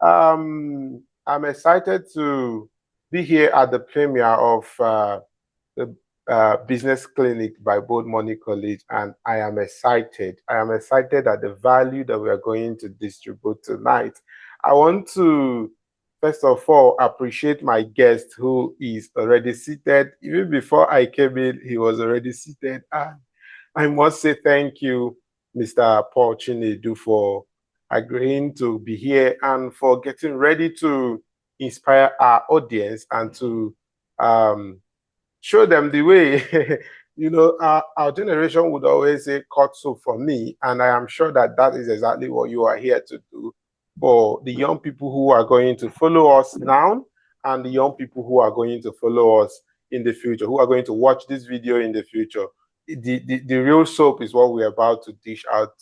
I'm excited to be here at the premiere of the Business Clinic by Bold Money College, and I am excited. I am excited at the value that we are going to distribute tonight. I want to, first of all, appreciate my guest who is already seated. Even before I came in, he was already seated. And I must say thank you, Mr. Paul Chinedu, for agreeing to be here and for getting ready to inspire our audience and to show them the way. Our generation would always say, cut soup for me. And I am sure that that is exactly what you are here to do for the young people who are going to follow us now and the young people who are going to follow us in the future, who are going to watch this video in the future. The real soap is what we're about to dish out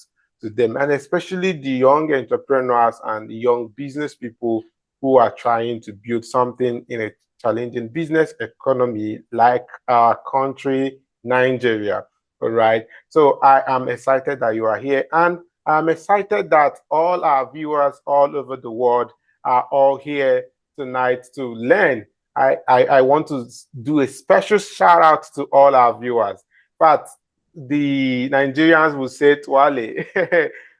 to them, and especially the young entrepreneurs and the young business people who are trying to build something in a challenging business economy like our country, Nigeria. All right. So I am excited that you are here, and I'm excited that all our viewers all over the world are all here tonight to learn. I want to do a special shout out to all our viewers. But the Nigerians will say, Wale,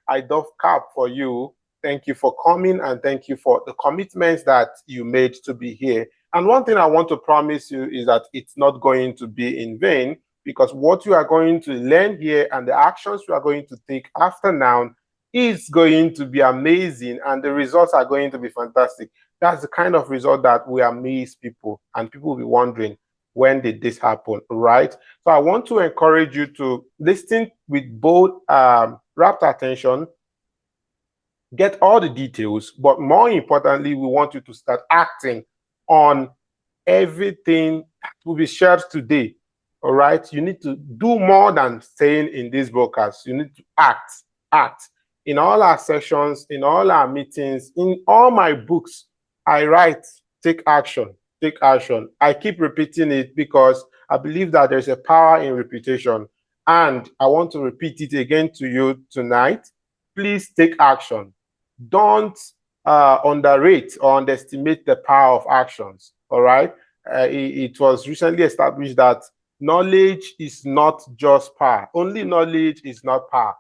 I doff cap for you. Thank you for coming and thank you for the commitments that you made to be here. And one thing I want to promise you is that it's not going to be in vain, because what you are going to learn here and the actions you are going to take after now is going to be amazing, and the results are going to be fantastic. That's the kind of result that will amaze people, and people will be wondering, when did this happen, right? So I want to encourage you to listen with both rapt attention, get all the details, but more importantly, we want you to start acting on everything that will be shared today. All right, you need to do more than saying in this broadcast. You need to act in all our sessions, in all our meetings, in all my books. I write, take action, take action. I keep repeating it because I believe that there's a power in repetition, and I want to repeat it again to you tonight. Please take action. Don't underrate or underestimate the power of actions. All right. It was recently established that knowledge is not just power. Only knowledge is not power,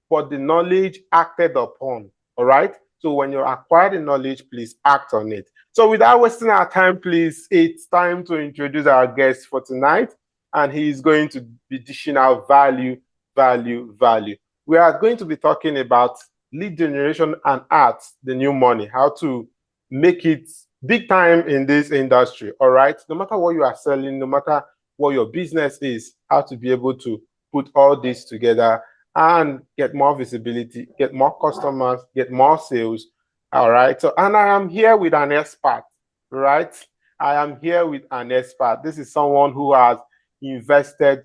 but the knowledge acted upon. All right. So when you acquire the knowledge, please act on it. So without wasting our time, please, it's time to introduce our guest for tonight. And he is going to be dishing out value. We are going to be talking about lead generation and art, the new money, how to make it big time in this industry. All right. No matter what you are selling, no matter what your business is, how to be able to put all this together and get more visibility, get more customers, get more sales. All right. So, and I am here with an expert, right? I am here with an expert. This is someone who has invested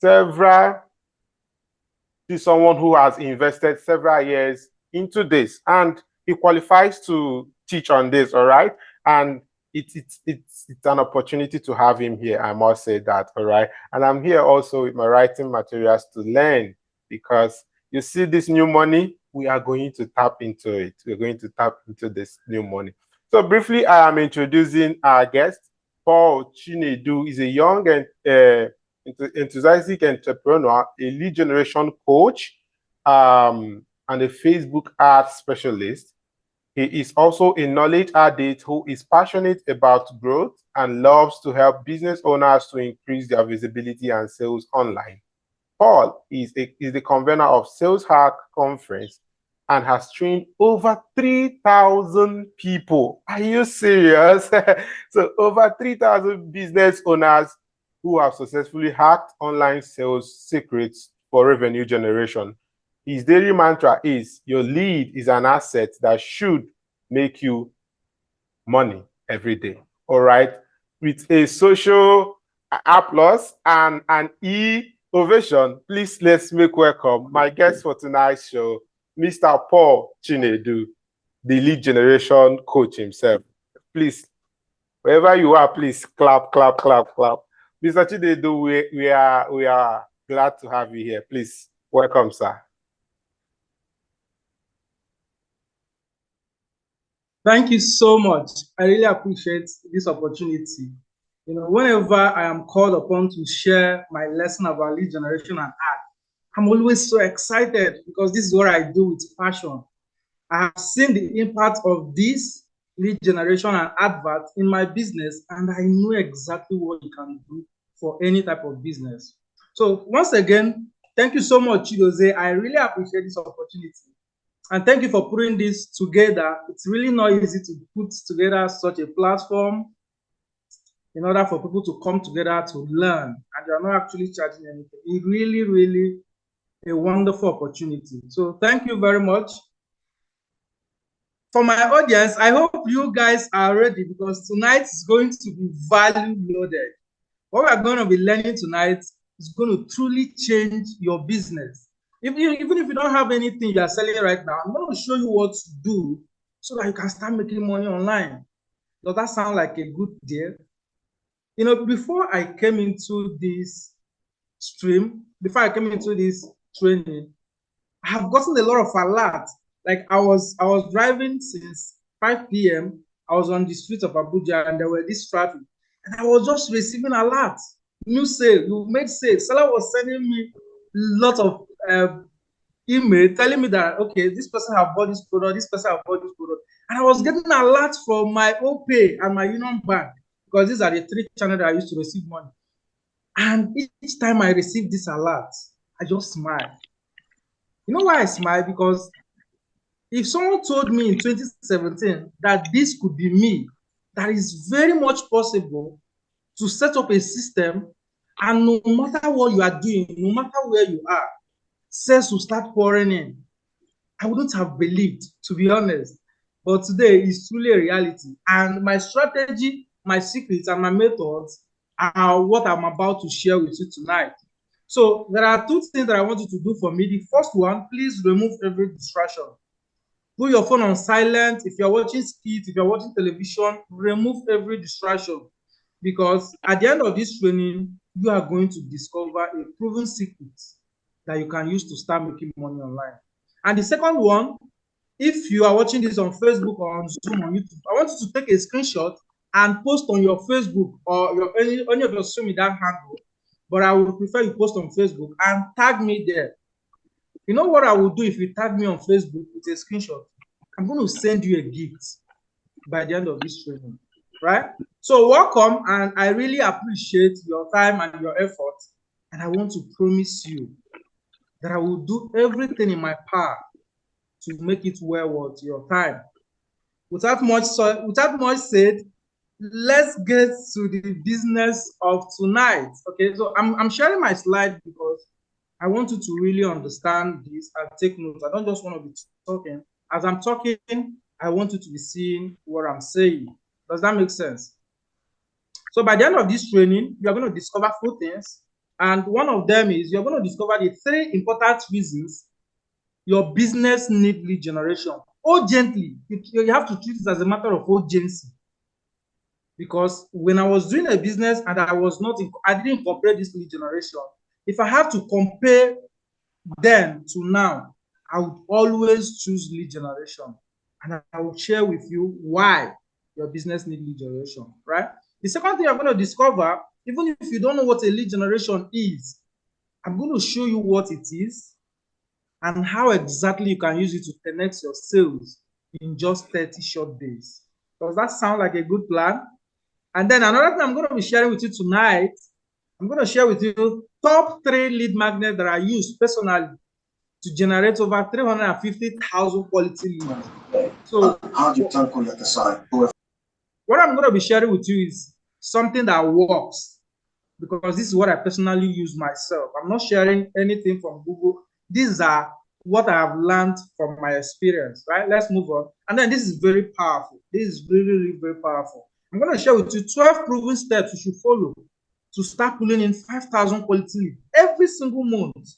several years into this, and he qualifies to teach on this. All right. And it's an opportunity to have him here. I must say that. All right. And I'm here also with my writing materials to learn, because you see this new money, we are going to tap into it. We're going to tap into this new money. So briefly, I am introducing our guest. Paul Chinedu is a young and enthusiastic entrepreneur, a lead generation coach, and a Facebook ad specialist. He is also a knowledge addict who is passionate about growth and loves to help business owners to increase their visibility and sales online. Paul is the convener of Sales Hack Conference and has trained over 3,000 people. Are you serious? So over 3,000 business owners who have successfully hacked online sales secrets for revenue generation. His daily mantra is, your lead is an asset that should make you money every day. All right. With a social applause and an ovation, please let's make welcome my guest for tonight's show, Mr. Paul Chinedu, the lead generation coach himself. Please, wherever you are, please clap. Mr. Chinedu, we are glad to have you here. Please welcome, sir. Thank you so much. I really appreciate this opportunity. Whenever I am called upon to share my lesson about lead generation and ad, I'm always so excited because this is what I do with passion. I have seen the impact of this lead generation and advert in my business, and I know exactly what you can do for any type of business. So once again, thank you so much, Chiedozie. I really appreciate this opportunity. And thank you for putting this together. It's really not easy to put together such a platform in order for people to come together to learn, and you're not actually charging anything. It's really, really a wonderful opportunity. So thank you very much. For my audience, I hope you guys are ready because tonight is going to be value loaded. What we are going to be learning tonight is going to truly change your business. Even if you don't have anything you are selling right now, I'm going to show you what to do so that you can start making money online. Does that sound like a good deal? Before I came into this stream, before I came into this training, I have gotten a lot of alerts. Like I was driving since 5 p.m. I was on the streets of Abuja and there were this traffic. And I was just receiving alerts. New sale, you made sale. Seller was sending me lots of email telling me that, okay, this person have bought this product, this person have bought this product. And I was getting alerts from my OPay and my Union Bank because these are the 3 channels that I used to receive money. And each time I received this alert, I just smile. You know why I smile? Because if someone told me in 2017 that this could be me, that is very much possible to set up a system, and no matter what you are doing, no matter where you are, sales will start pouring in. I wouldn't have believed, to be honest. But today is truly a reality. And my strategy, my secrets, and my methods are what I'm about to share with you tonight. So there are 2 things that I want you to do for me. The first one, please remove every distraction. Put your phone on silent. If you're watching skits, if you're watching television, remove every distraction. Because at the end of this training, you are going to discover a proven secret that you can use to start making money online. And the second one, if you are watching this on Facebook or on Zoom or YouTube, I want you to take a screenshot and post on your Facebook or any of your social media handle. But I would prefer you post on Facebook and tag me there. You know what I will do if you tag me on Facebook with a screenshot? I'm going to send you a gift by the end of this training, right? So welcome, and I really appreciate your time and your effort. And I want to promise you that I will do everything in my power to make it well worth your time. Without much said, let's get to the business of tonight. Okay, so I'm sharing my slide because I want you to really understand this and take notes. I don't just want to be talking. As I'm talking, I want you to be seeing what I'm saying. Does that make sense? So by the end of this training, you're going to discover 4 things. And one of them is you're going to discover the 3 important reasons your business needs lead generation. Urgently, you have to treat this as a matter of urgency. Because when I was doing a business and I didn't compare this lead generation. If I have to compare then to now, I would always choose lead generation. And I will share with you why your business needs lead generation, right? The second thing you're going to discover, even if you don't know what a lead generation is, I'm going to show you what it is and how exactly you can use it to connect your sales in just 30 short days. Does that sound like a good plan? And then another thing I'm going to be sharing with you tonight, I'm going to share with you top 3 lead magnets that I use personally to generate over 350,000 quality leads. So what I'm going to be sharing with you is something that works, because this is what I personally use myself. I'm not sharing anything from Google. These are what I have learned from my experience, right? Let's move on. And then this is very powerful. This is really, really very powerful. I'm going to share with you 12 proven steps you should follow to start pulling in 5,000 quality leads every single month,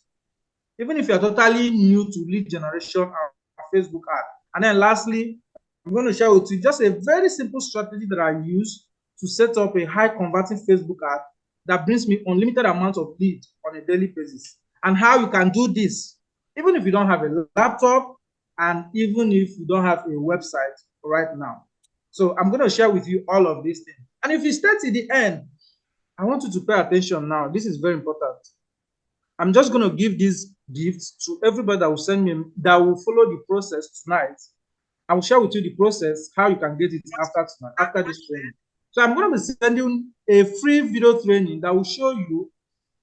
even if you're totally new to lead generation and Facebook ad. And then lastly, I'm going to share with you just a very simple strategy that I use to set up a high converting Facebook ad that brings me unlimited amount of lead on a daily basis, and how you can do this even if you don't have a laptop and even if you don't have a website. right now. So I'm going to share with you all of these things. And if you stay to the end, I want you to pay attention now. This is very important. I'm just going to give these gifts to everybody that will send me, that will follow the process tonight. I will share with you the process, how you can get it after tonight, after this training. So I'm going to be sending a free video training that will show you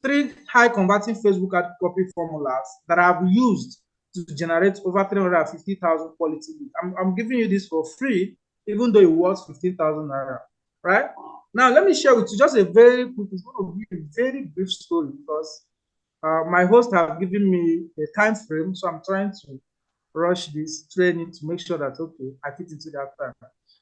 3 high converting Facebook ad copy formulas that I've used to generate over 350,000 quality leads. I'm giving you this for free, even though it was 15,000 naira, right? Now, let me share with you just a very quick, it's going to be a very brief story because my host have given me a time frame, so I'm trying to rush this training to make sure that okay, I fit into that time.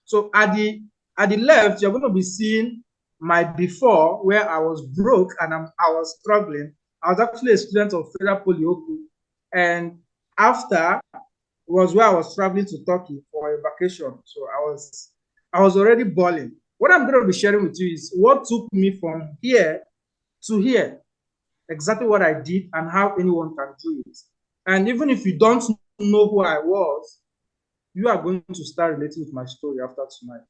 So at the left, you're going to be seeing my before where I was broke and I was struggling. I was actually a student of Federal Polyoku, and after was where I was traveling to Turkey for a vacation. So I was already balling. What I'm going to be sharing with you is what took me from here to here, exactly what I did and how anyone can do it. And even if you don't know who I was, you are going to start relating with my story after tonight.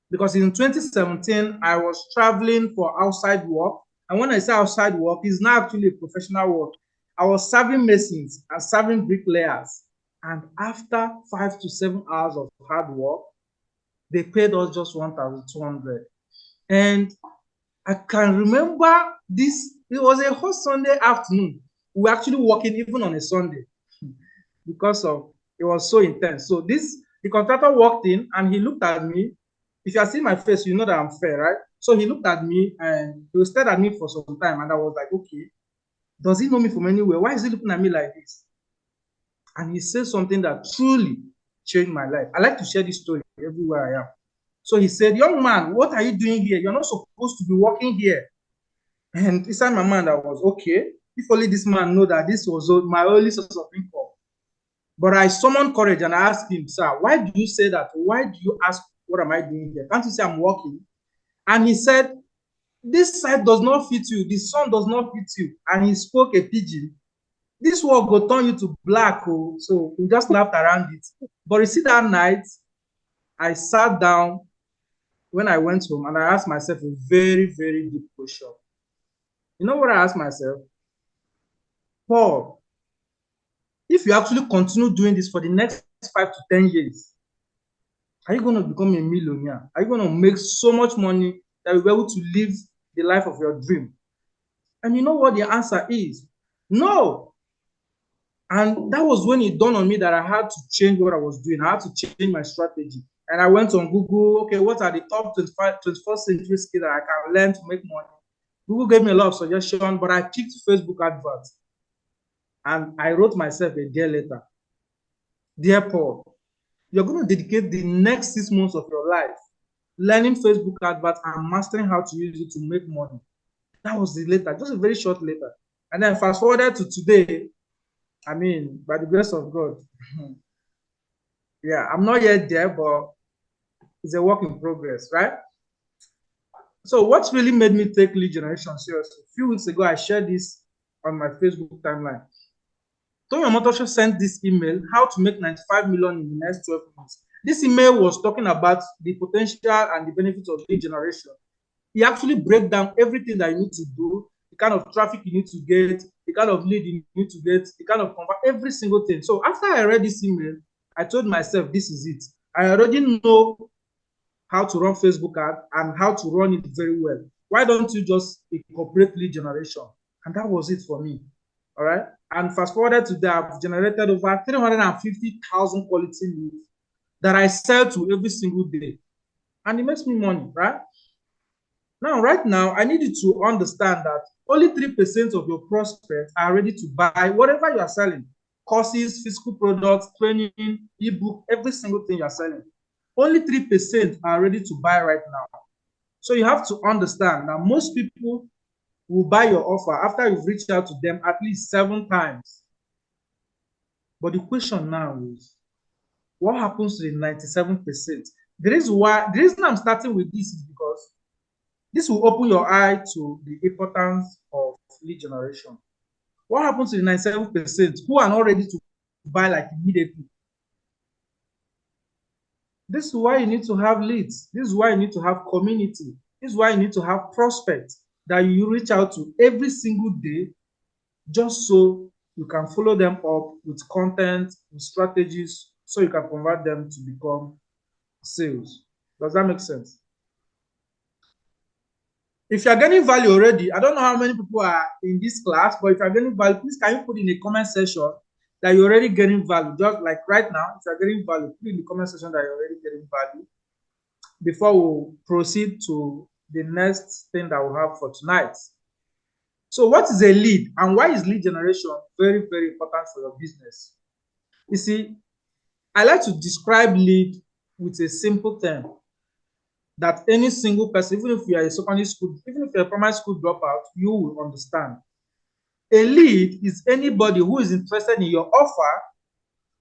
Because in 2017, I was traveling for outside work. And when I say outside work, it's not actually a professional work. I was serving masons and serving bricklayers. And after 5 to 7 hours of hard work, they paid us just 1,200. And I can remember this, it was a hot Sunday afternoon. We were actually working even on a Sunday because of it was so intense. So the contractor walked in and he looked at me. If you are seeing my face, you know that I'm fair, right? So he looked at me and he stared at me for some time, and I was like, okay, does he know me from anywhere? Why is he looking at me like this? And he said something that truly changed my life. I like to share this story everywhere I am. So he said, young man, what are you doing here? You're not supposed to be working here. And inside my mind, I was okay. If only this man know that this was my only source of income. But I summoned courage and I asked him, sir, why do you say that? Why do you ask, what am I doing here? Can't you say I'm working? And he said, this side does not fit you. The sun does not fit you. And he spoke a pidgin. This work will turn you to black. Oh. So we just laughed around it. But you see, that night, I sat down when I went home and I asked myself a very, very deep question. You know what I asked myself? Paul, if you actually continue doing this for the next 5 to 10 years, are you going to become a millionaire? Are you going to make so much money that you'll be able to live the life of your dream? And you know what the answer is? No. And that was when it dawned on me that I had to change what I was doing. I had to change my strategy. And I went on Google, okay, what are the top 21st century skills that I can learn to make money? Google gave me a lot of suggestions, but I picked Facebook adverts. And I wrote myself a dear letter. Dear Paul, you're going to dedicate the next 6 months of your life learning Facebook adverts and mastering how to use it to make money. That was the letter, just a very short letter. And then fast forwarded to today, I mean, by the grace of God, yeah, I'm not yet there, but it's a work in progress, right? So what really made me take lead generation seriously? A few weeks ago, I shared this on my Facebook timeline. Tony Omotosho sent this email, how to make 95 million in the next 12 months. This email was talking about the potential and the benefits of lead generation. He actually break down everything that you need to do, the kind of traffic you need to get, the kind of lead you need to get, the kind of convert, every single thing. So after I read this email, I told myself, this is it. I already know how to run Facebook ad and how to run it very well. Why don't you just incorporate lead generation? And that was it for me. All right. And fast forwarded to that, I've generated over 350,000 quality leads that I sell to every single day. And it makes me money, right? Now, right now, I need you to understand that only 3% of your prospects are ready to buy whatever you are selling. Courses, physical products, training, ebook, every single thing you are selling. Only 3% are ready to buy right now. So you have to understand that most people will buy your offer after you've reached out to them at least 7 times. But the question now is, what happens to the 97%? The reason I'm starting with this is because this will open your eye to the importance of lead generation. What happens to the 97% who are not ready to buy like immediately? This is why you need to have leads. This is why you need to have community. This is why you need to have prospects that you reach out to every single day, just so you can follow them up with content, with strategies, so you can convert them to become sales. Does that make sense? If you're getting value already, I don't know how many people are in this class, but if you're getting value, please can you put in the comment section that you're already getting value? Just like right now, if you're getting value, put in the comment section that you're already getting value before we proceed to the next thing that we have for tonight. So what is a lead, and why is lead generation very, very important for your business? You see, I like to describe lead with a simple term that any single person, even if you are a secondary school, even if you're a primary school dropout, you will understand. A lead is anybody who is interested in your offer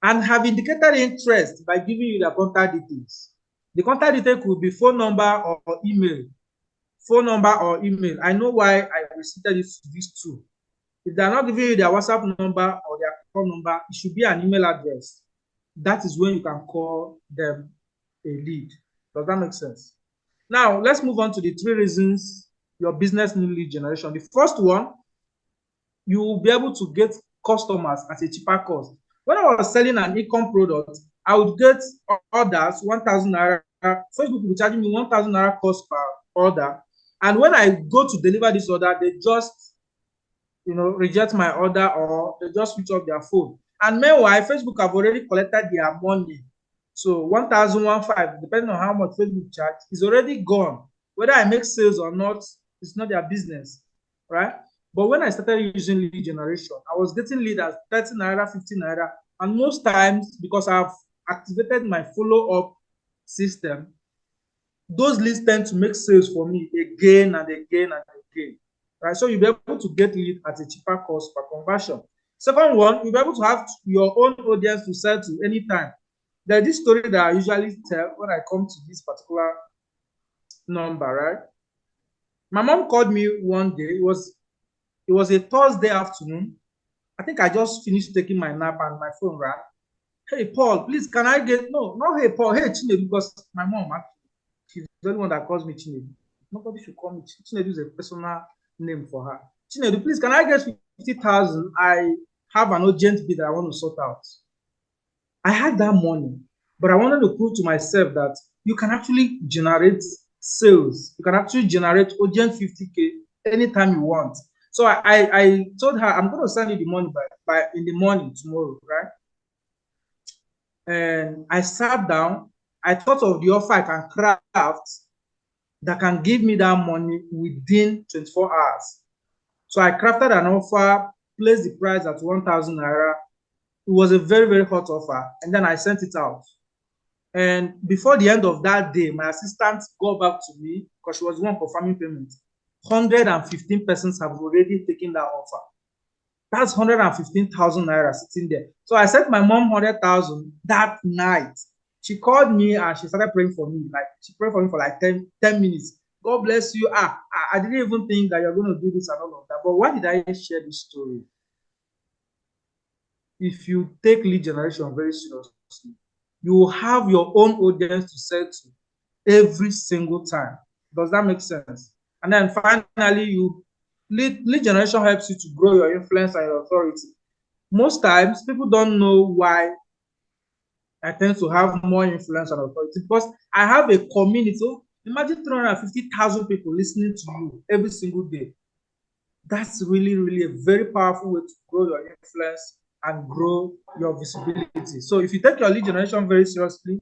and have indicated interest by giving you their contact details. The contact detail could be phone number or email. Phone number or email. I know why I restricted these two. If they are not giving you their WhatsApp number or their phone number, it should be an email address. That is when you can call them a lead. Does that make sense? Now, let's move on to the 3 reasons your business needs lead generation. The first one, you will be able to get customers at a cheaper cost. When I was selling an e-com product, I would get orders 1,000 naira. Facebook will be charging me 1,000 naira cost per order. And when I go to deliver this order, they just reject my order, or they just switch off their phone. And meanwhile, Facebook have already collected their money. So 1,000, 1,500, depending on how much Facebook charge, is already gone. Whether I make sales or not, it's not their business, right? But when I started using lead generation, I was getting lead at 30 naira, 50 naira. And most times, because I've activated my follow-up system, those leads tend to make sales for me again and again and again. Right? So you'll be able to get lead at a cheaper cost per conversion. Second one, you'll be able to have your own audience to sell to anytime. There's this story that I usually tell when I come to this particular number, right? My mom called me one day. It was a Thursday afternoon. I think I just finished taking my nap and my phone rang. Hey, Paul, please, can I get, no, not hey, Paul, hey, Chinedu, because my mom, she's the only one that calls me Chinedu. Nobody should call me Chinedu. Is a personal name for her. Chinedu, please, can I get 50,000? I have an urgent bid that I want to sort out. I had that money, but I wanted to prove to myself that you can actually generate sales. You can actually generate urgent 50K anytime you want. So I told her, I'm going to send you the money by in the morning tomorrow, right? And I sat down. I thought of the offer I can craft that can give me that money within 24 hours. So I crafted an offer, placed the price at 1,000 naira. It was a very, very hot offer. And then I sent it out. And before the end of that day, my assistant got back to me because she was the one confirming payment. 115 persons have already taken that offer. That's 115,000 naira sitting there. So I sent my mom 100,000 that night. She called me and she started praying for me. Like, she prayed for me for like 10 minutes. God bless you. I didn't even think that you're going to do this and all of that. But why did I share this story? If you take lead generation very seriously, you will have your own audience to sell to every single time. Does that make sense? And then finally, lead generation helps you to grow your influence and your authority. Most times, people don't know why I tend to have more influence and authority, because I have a community. So imagine 350,000 people listening to you every single day. That's really, really a very powerful way to grow your influence and grow your visibility. So if you take your lead generation very seriously,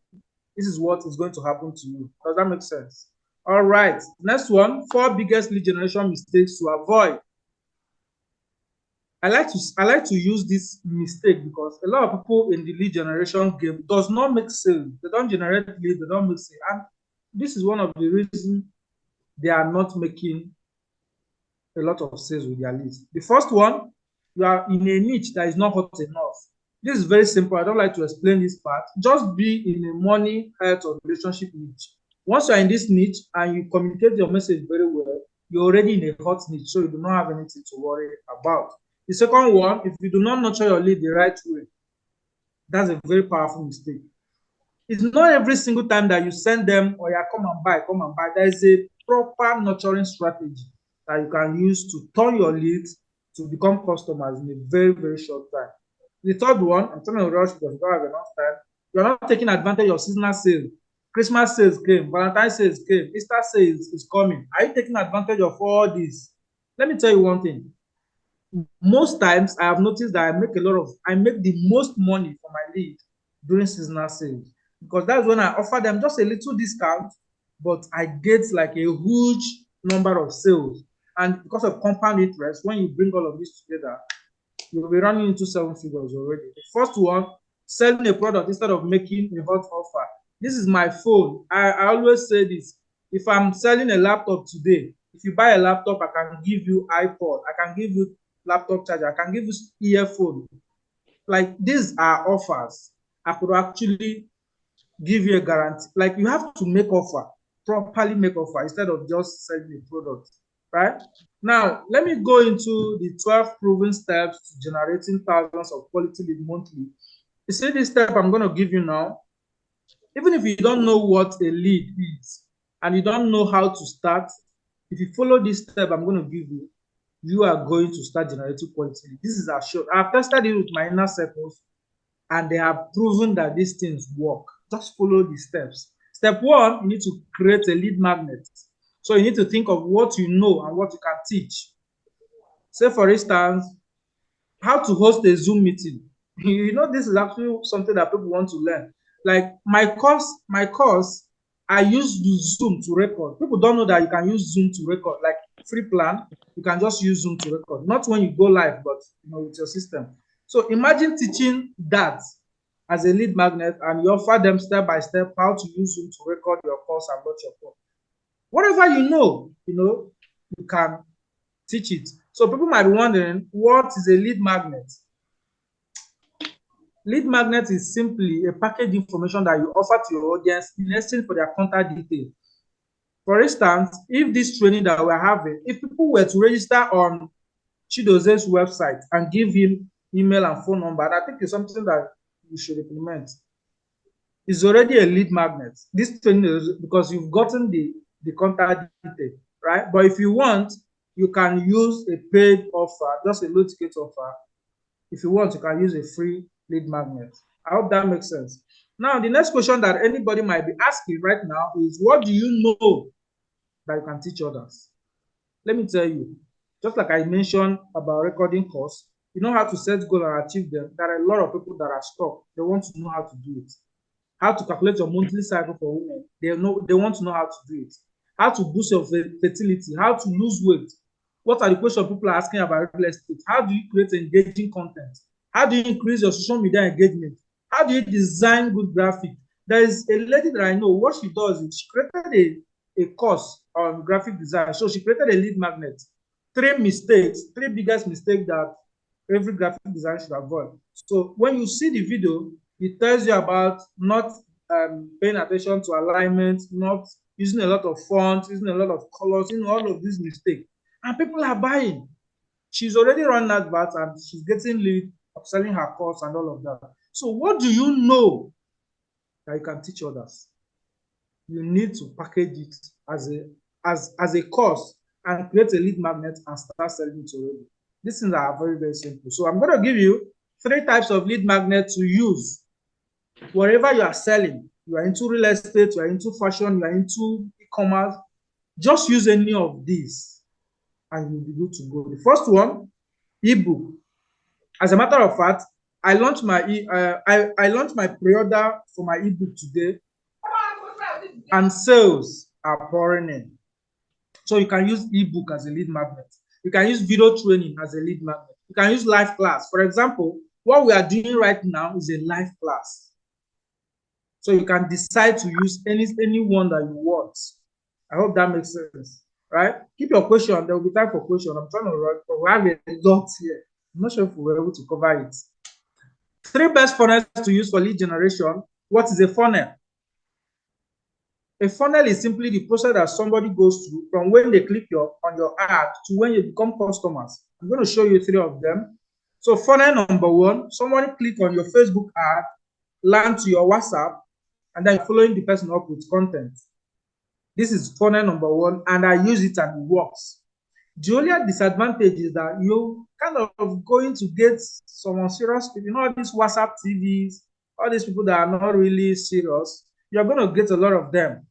this is what is going to happen to you. Does that make sense? All right. Next one, 4 biggest lead generation mistakes to avoid. I like to use this mistake because a lot of people in the lead generation game does not make sales. They don't generate lead, they don't make sales. And this is one of the reasons they are not making a lot of sales with their leads. The first one, you are in a niche that is not hot enough. This is very simple. I don't like to explain this part. Just be in a money, health, or relationship niche. Once you are in this niche and you communicate your message very well, you're already in a hot niche, so you do not have anything to worry about. The second one, if you do not nurture your lead the right way, that's a very powerful mistake. It's not every single time that you send them or yeah, come and buy, come and buy. There is a proper nurturing strategy that you can use to turn your leads to become customers in a very, very short time. The third one, I'm trying to rush because we don't have enough time. You're not taking advantage of seasonal sales. Christmas sales came, Valentine's sales came, Easter sales is coming. Are you taking advantage of all this? Let me tell you one thing. Most times I have noticed that I make the most money for my lead during seasonal sales because that's when I offer them just a little discount, but I get like a huge number of sales. And because of compound interest, when you bring all of this together, you'll be running into seven figures already. The first one, selling a product instead of making a hot offer. This is my phone. I always say this. If I'm selling a laptop today, if you buy a laptop, I can give you iPod, I can give you laptop charger, I can give you earphone. Like these are offers. I could actually give you a guarantee. Like you have to make offer, properly make offer instead of just selling a product, right? Now, let me go into the 12 proven steps to generating thousands of quality lead monthly. You see this step I'm going to give you now, even if you don't know what a lead is and you don't know how to start, if you follow this step I'm going to give you, you are going to start generating quality lead. This is assured. I've tested it with my inner circles and they have proven that these things work. Just follow the steps. Step one, you need to create a lead magnet. So you need to think of what you know and what you can teach. Say, for instance, how to host a Zoom meeting. You know, this is actually something that people want to learn. Like my course, I use the Zoom to record. People don't know that you can use Zoom to record. Like free plan, you can just use Zoom to record. Not when you go live, but with your system. So imagine teaching that as a lead magnet and you offer them step by step how to use Zoom to record your course and launch your course. Whatever you can teach it. So people might be wondering, what is a lead magnet? Lead magnet is simply a package information that you offer to your audience in exchange for their contact details. For instance, if this training that we're having, if people were to register on Chiedozie's website and give him email and phone number, I think it's something that you should implement. It's already a lead magnet. This training is because you've gotten the contact detail, right? But if you want, you can use a paid offer, just a low ticket offer. If you want, you can use a free lead magnet. I hope that makes sense. Now, the next question that anybody might be asking right now is, what do you know that you can teach others? Let me tell you, just like I mentioned about recording course, you know how to set goals and achieve them. There are a lot of people that are stuck. They want to know how to do it. How to calculate your monthly cycle for women. They want to know how to do it. How to boost your fertility, how to lose weight. What are the questions people are asking about real estate? How do you create engaging content? How do you increase your social media engagement? How do you design good graphic? There is a lady that I know, what she does is she created a course on graphic design. So she created a lead magnet. Three biggest mistakes that every graphic designer should avoid. So when you see the video, it tells you about not paying attention to alignment, not using a lot of fonts, using a lot of colors, all of these mistakes. And people are buying. She's already run adverts and she's getting lead, selling her course and all of that. So what do you know that you can teach others? You need to package it as a course and create a lead magnet and start selling it already. These things are very, very simple. So I'm going to give you 3 types of lead magnet to use wherever you are selling. You are into real estate, you are into fashion, you are into e-commerce. Just use any of these and you'll be good to go. The first one, ebook. As a matter of fact, I launched my pre-order for my ebook today, and sales are pouring in. So you can use ebook as a lead magnet. You can use video training as a lead magnet. You can use live class. For example, what we are doing right now is a live class. So you can decide to use any one that you want. I hope that makes sense, right? Keep your question. There will be time for question. I'm trying to run, but we have a lot here. I'm not sure if we were able to cover it. 3 best funnels to use for lead generation. What is a funnel? A funnel is simply the process that somebody goes through from when they click on your ad to when you become customers. I'm going to show you 3 of them. So funnel number 1, someone click on your Facebook ad, land to your WhatsApp, and then following the person up with content. This is funnel number one, and I use it and it works. The only disadvantage is that you kind of going to get some serious people, all these WhatsApp TVs, all these people that are not really serious. You're going to get a lot of them.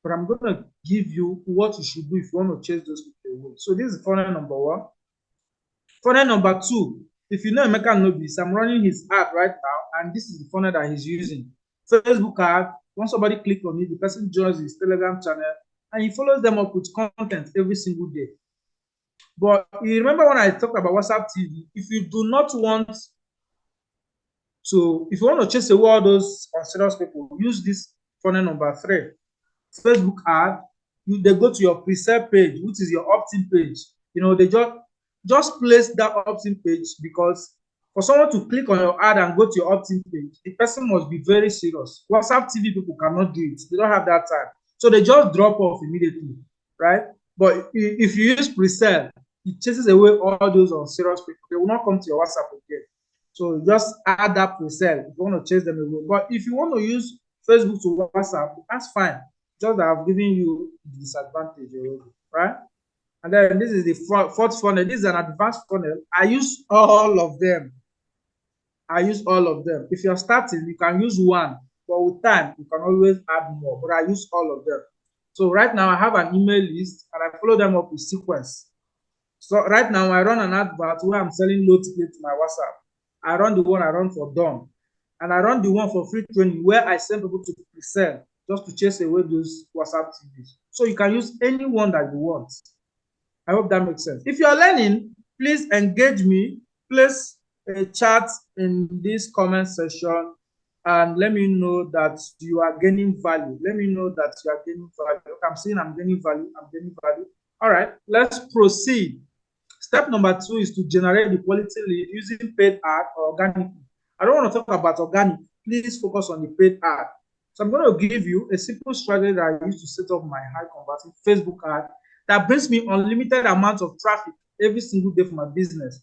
But I'm going to give you what you should do if you want to chase those people away. So this is funnel number one. Funnel number two, if you know Emeka Nobis, I'm running his ad right now, and this is the funnel that he's using. Facebook ad, once somebody clicks on it, the person joins his Telegram channel, and he follows them up with content every single day. But you remember when I talked about WhatsApp TV, if you want to chase away all those unserious people, use this funnel number three. Facebook ad, they go to your pre-sale page, which is your opt-in page. They just place that opt-in page, because for someone to click on your ad and go to your opt-in page, the person must be very serious. WhatsApp TV people cannot do it. They don't have that time. So they just drop off immediately, right? But if you use pre-sale, it chases away all those unserious people. They will not come to your WhatsApp again. So just add that pre-sale if you want to chase them away. But if you want to use Facebook to WhatsApp, that's fine. Just that I've given you the disadvantage already, right? And then this is the fourth funnel. This is an advanced funnel. I use all of them. If you're starting, you can use one, but with time, you can always add more. But I use all of them. So right now, I have an email list, and I follow them up with sequence. So right now, I run an advert where I'm selling low ticket to my WhatsApp. I run the one I run for Dawn, and I run the one for free training where I send people to pre-sell just to chase away those WhatsApp TVs. So you can use any one that you want. I hope that makes sense. If you're learning, please engage me. Place a chat in this comment section and let me know that you are gaining value. I'm saying I'm gaining value. All right, let's proceed. Step number 2 is to generate the quality lead using paid ad or organic. I don't want to talk about organic. Please focus on the paid ad. So I'm going to give you a simple strategy that I use to set up my high converting Facebook ad that brings me unlimited amounts of traffic every single day for my business.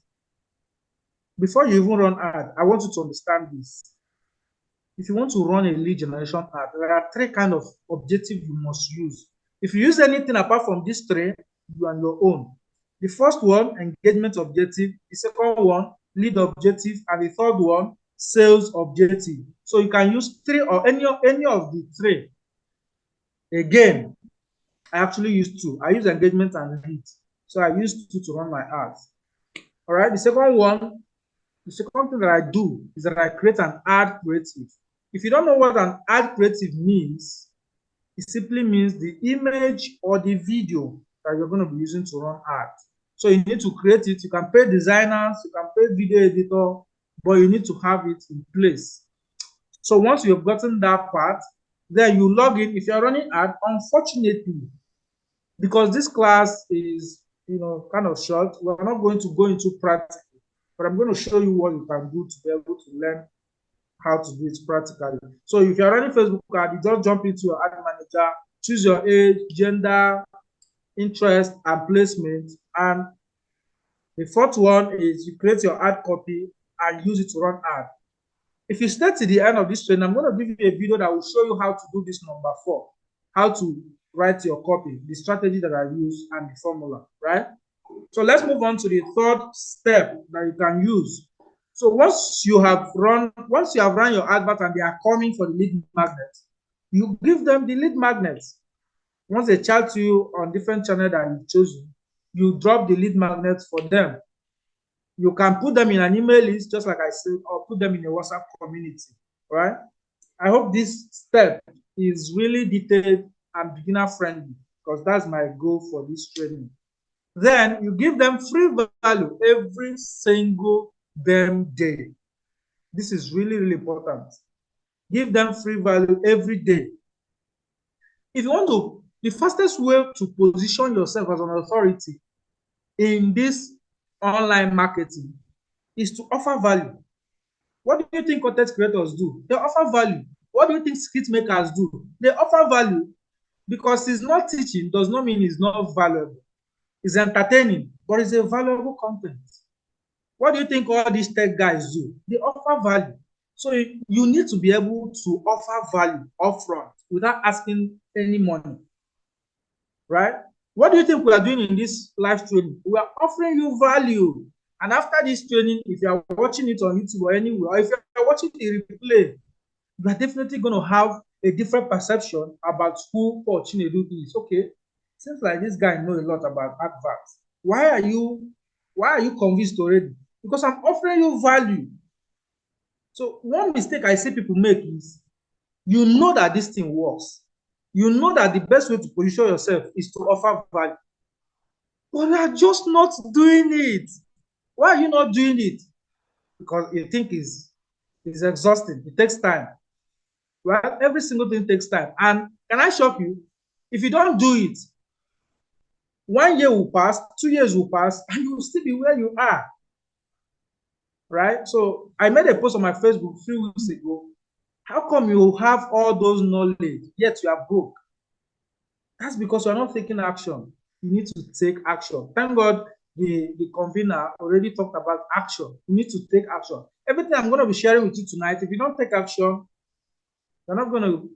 Before you even run ad, I want you to understand this. If you want to run a lead generation ad, there are 3 kinds of objectives you must use. If you use anything apart from these 3, you are on your own. The first one, engagement objective. The second one, lead objective. And the third one, sales objective. So you can use 3 or any of the 3. Again, I actually use 2. I use engagement and lead. So I use 2 to run my ads. All right. The second thing that I do is that I create an ad creative. If you don't know what an ad creative means, it simply means the image or the video that you're going to be using to run ads. So you need to create it. You can pay designers, you can pay video editor, but you need to have it in place. So once you've gotten that part, then you log in. If you're running ad, unfortunately, because this class is kind of short, we're not going to go into practice, but I'm going to show you what you can do to be able to learn how to do it practically. So if you're running Facebook ad, you just jump into your ad manager, choose your age, gender, interest, and placement. And the fourth one is you create your ad copy and use it to run ad. If you stay to the end of this training, I'm going to give you a video that will show you how to do this number 4, how to write your copy, the strategy that I use, and the formula, right? So let's move on to the third step that you can use. So once you have run your advert and they are coming for the lead magnet, you give them the lead magnets. Once they chat to you on different channels that you've chosen, you drop the lead magnets for them. You can put them in an email list, just like I said, or put them in a WhatsApp community, right? I hope this step is really detailed and beginner friendly, because that's my goal for this training. Then you give them free value every single damn day. This is really, really important. Give them free value every day. If you want to, the fastest way to position yourself as an authority in this online marketing is to offer value. What do you think content creators do? They offer value. What do you think skit makers do? They offer value. Because it's not teaching does not mean it's not valuable. It's entertaining, but it's a valuable content. What do you think all these tech guys do? They offer value. So you need to be able to offer value upfront without asking any money, right? What do you think we are doing in this live training? We are offering you value. And after this training, if you are watching it on YouTube or anywhere, or if you are watching the replay, you are definitely going to have a different perception about who Paul Chinedu is. Okay, seems like this guy knows a lot about adverts. Why are you convinced already? Because I'm offering you value. So one mistake I see people make is you know that this thing works. You know that the best way to position yourself is to offer value. But you are just not doing it. Why are you not doing it? Because you think it's exhausting. It takes time. Right? Every single thing takes time. And can I shock you? If you don't do it, 1 year will pass, 2 years will pass, and you will still be where you are. Right? So I made a post on my Facebook a few weeks ago. How come you have all those knowledge, yet you are broke? That's because you're not taking action. You need to take action. Thank God the convener already talked about action. You need to take action. Everything I'm going to be sharing with you tonight, if you don't take action, you're not going to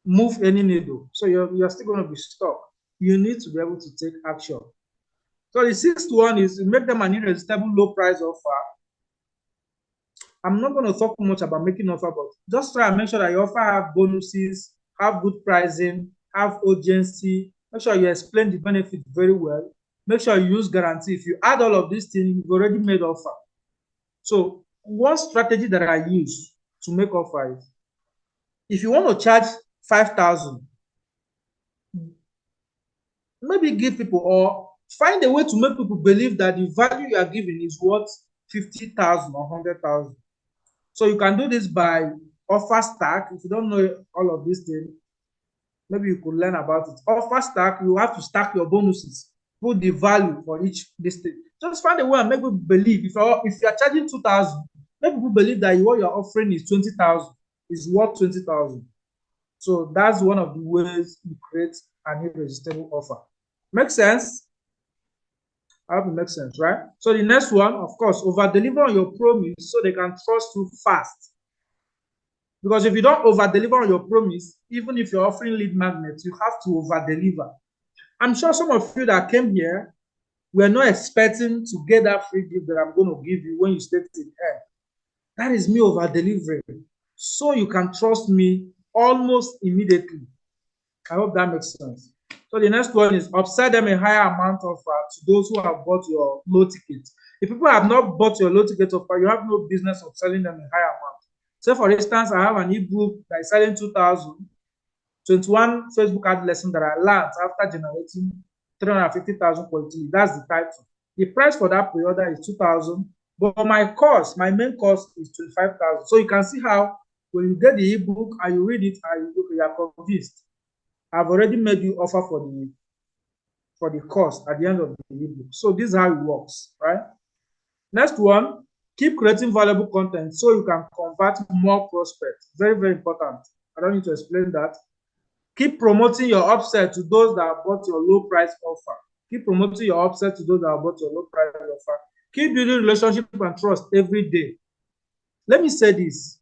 move any needle. So you're still going to be stuck. You need to be able to take action. So the sixth one is to make them an irresistible low price offer. I'm not going to talk much about making offer, but just try and make sure that your offer have bonuses, have good pricing, have urgency. Make sure you explain the benefit very well. Make sure you use guarantee. If you add all of these things, you've already made offer. So one strategy that I use to make offer is, if you want to charge 5,000, maybe give people, or find a way to make people believe that the value you are giving is worth 50,000 or 100,000. So you can do this by offer stack. If you don't know all of these things, maybe you could learn about it. Offer stack, you have to stack your bonuses, put the value for each district. Just find a way and make people believe. If you're charging 2,000, make people believe that what you're offering is 20,000, is worth 20,000. So that's one of the ways you create an irresistible offer. Make sense? I hope it makes sense, right? So the next one, of course, over-deliver on your promise so they can trust you fast. Because if you don't over-deliver on your promise, even if you're offering lead magnets, you have to over-deliver. I'm sure some of you that came here were not expecting to get that free gift that I'm going to give you when you stay till the end. That is me over-delivering. So you can trust me almost immediately. I hope that makes sense. So the next one is upsell them a higher amount offer to those who have bought your low ticket. If people have not bought your low ticket offer, you have no business of selling them a higher amount. Say, for instance, I have an ebook that is selling 2,000, 21 Facebook ad lesson that I learned after generating 350,000 quality. That's the title. The price for that pre-order is 2,000, but my main course is 25,000. So you can see how when you get the ebook and you read it and you are convinced. I've already made you offer for the cost at the end of the ebook. So this is how it works, right? Next one, keep creating valuable content so you can convert more prospects. Very, very important. I don't need to explain that. Keep promoting your upsell to those that have bought your low price offer. Keep promoting your upsell to those that have bought your low price offer. Keep building relationship and trust every day. Let me say this.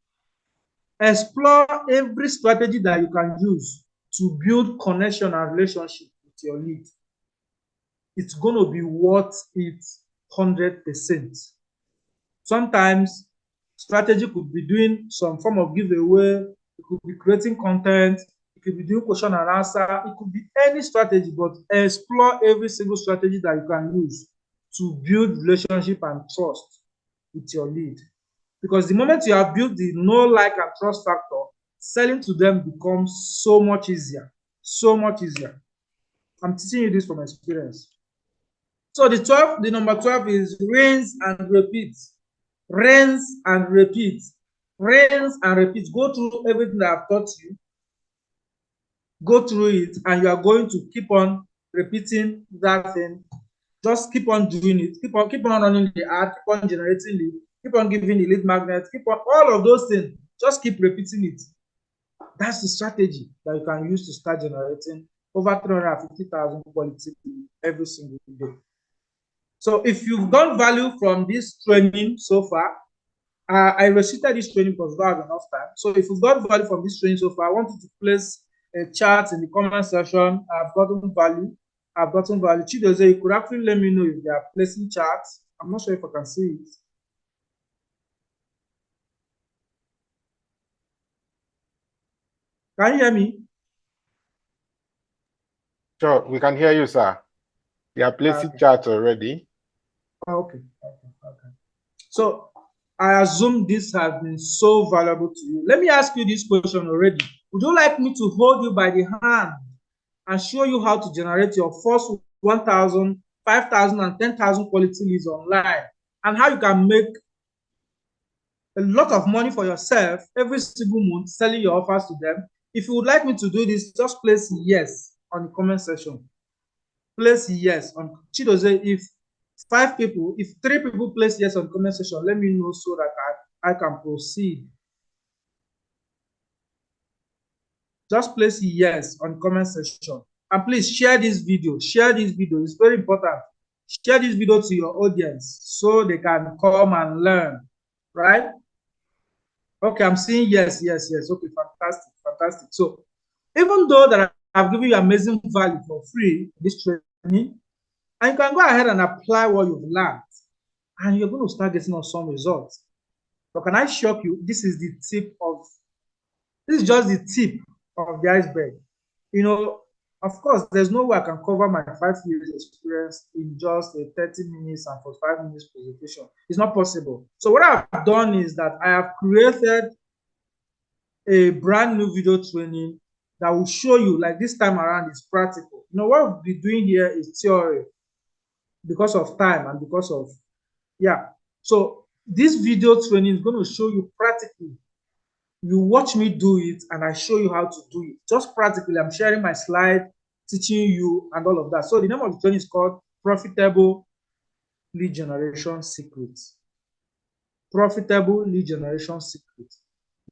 Explore every strategy that you can use to build connection and relationship with your lead. It's going to be worth it 100%. Sometimes strategy could be doing some form of giveaway, it could be creating content, it could be doing question and answer, it could be any strategy, but explore every single strategy that you can use to build relationship and trust with your lead. Because the moment you have built the know, like, and trust factor, selling to them becomes so much easier. So much easier. I'm teaching you this from experience. So the number 12 is rinse and repeat. Rinse and repeat. Rinse and repeat. Go through everything that I've taught you. Go through it, and you are going to keep on repeating that thing. Just keep on doing it. Keep on running the ad, keep on generating lead, keep on giving the lead magnet, keep on all of those things. Just keep repeating it. That's the strategy that you can use to start generating over 350,000 quality every single day. So if you've got value from this training so far, I restricted this training because we don't have enough time. So if you've got value from this training so far, I want you to place a chat in the comment section. I've gotten value. I've gotten value. Chiedozie, you could actually let me know if they are placing charts. I'm not sure if I can see it. Can you hear me? Sure, we can hear you, sir. They are placing charts already. Okay. So I assume this has been so valuable to you. Let me ask you this question already. Would you like me to hold you by the hand and show you how to generate your first 1,000, 5,000, and 10,000 quality leads online, and how you can make a lot of money for yourself every single month selling your offers to them? If you would like me to do this, just place yes on the comment section. Place yes on Chiedozie. If 3 people place yes on the comment section, let me know so that I can proceed. Just place yes on the comment section. And please share this video. Share this video. It's very important. Share this video to your audience so they can come and learn. Right? Okay, I'm seeing yes. Okay, fantastic. So even though that I've given you amazing value for free, this training, and you can go ahead and apply what you've learned, and you're going to start getting some results. But can I shock you? This is just the tip of the iceberg. You know, of course, there's no way I can cover my 5 years experience in just a 30 minutes and 45 minutes presentation. It's not possible. So what I've done is that I have created a brand new video training that will show you, like this time around, it's practical. You know, what we'll be doing here is theory because of time and because of, yeah. So this video training is going to show you practically. You watch me do it and I show you how to do it. Just practically, I'm sharing my slide, teaching you and all of that. So the name of the training is called Profitable Lead Generation Secrets. Profitable Lead Generation Secrets.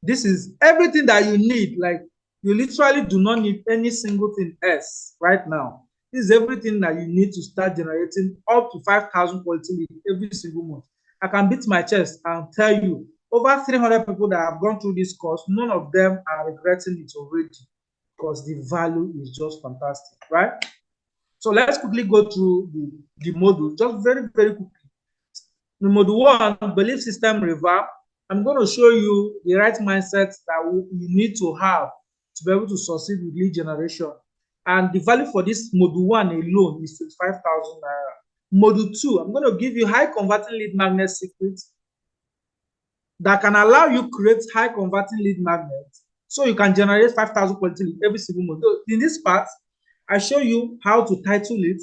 This is everything that you need. Like, you literally do not need any single thing else right now. This is everything that you need to start generating up to 5,000 quality leads every single month. I can beat my chest and tell you, over 300 people that have gone through this course, none of them are regretting it already because the value is just fantastic, right? So let's quickly go through the module, just very, very quickly. In module 1, belief system revamp, I'm going to show you the right mindset that you need to have to be able to succeed with lead generation. And the value for this module 1 alone is 25,000 naira. Module 2, I'm going to give you high converting lead magnet secrets that can allow you create high converting lead magnets so you can generate 5,000 quality leads every single month. So in this part, I show you how to title it,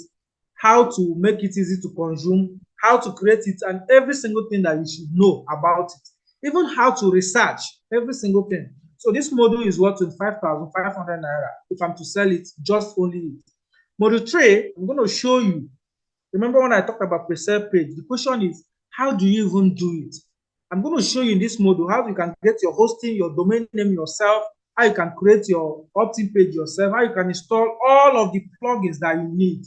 how to make it easy to consume, how to create it, and every single thing that you should know about it, even how to research every single thing. So this module is worth 25,500 naira if I'm to sell it, just only it. Module 3, I'm going to show you. Remember when I talked about pre-sale page, the question is, how do you even do it? I'm going to show you in this module how you can get your hosting, your domain name yourself, how you can create your opt-in page yourself, how you can install all of the plugins that you need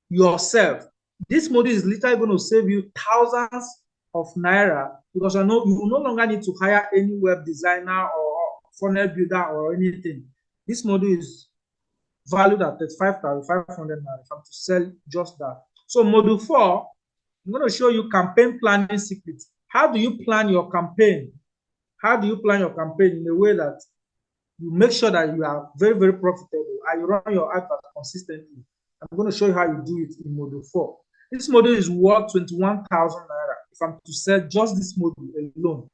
yourself. This module is literally going to save you thousands of naira because you will no longer need to hire any web designer or funnel builder or anything. This module is valued at 35,500 naira if I'm to sell just that. So module 4, I'm going to show you campaign planning secrets. How do you plan your campaign? How do you plan your campaign in a way that you make sure that you are very, very profitable and you run your advert consistently? I'm going to show you how you do it in module 4. This module is worth 21,000 naira if I'm to sell just this module alone.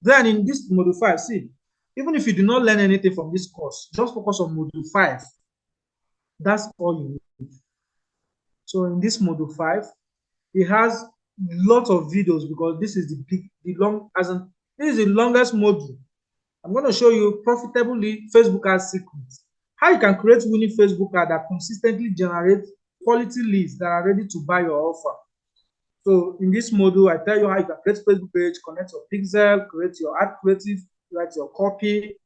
Then in this module 5, see, even if you do not learn anything from this course, just focus on module 5. That's all you need. So in this module 5, it has lots of videos because this is this is the longest module. I'm going to show you profitable lead Facebook ads secrets. How you can create winning Facebook ad that consistently generate quality leads that are ready to buy your offer. So in this module, I tell you how you can create Facebook page, connect your pixel, create your ad creative, write your copy,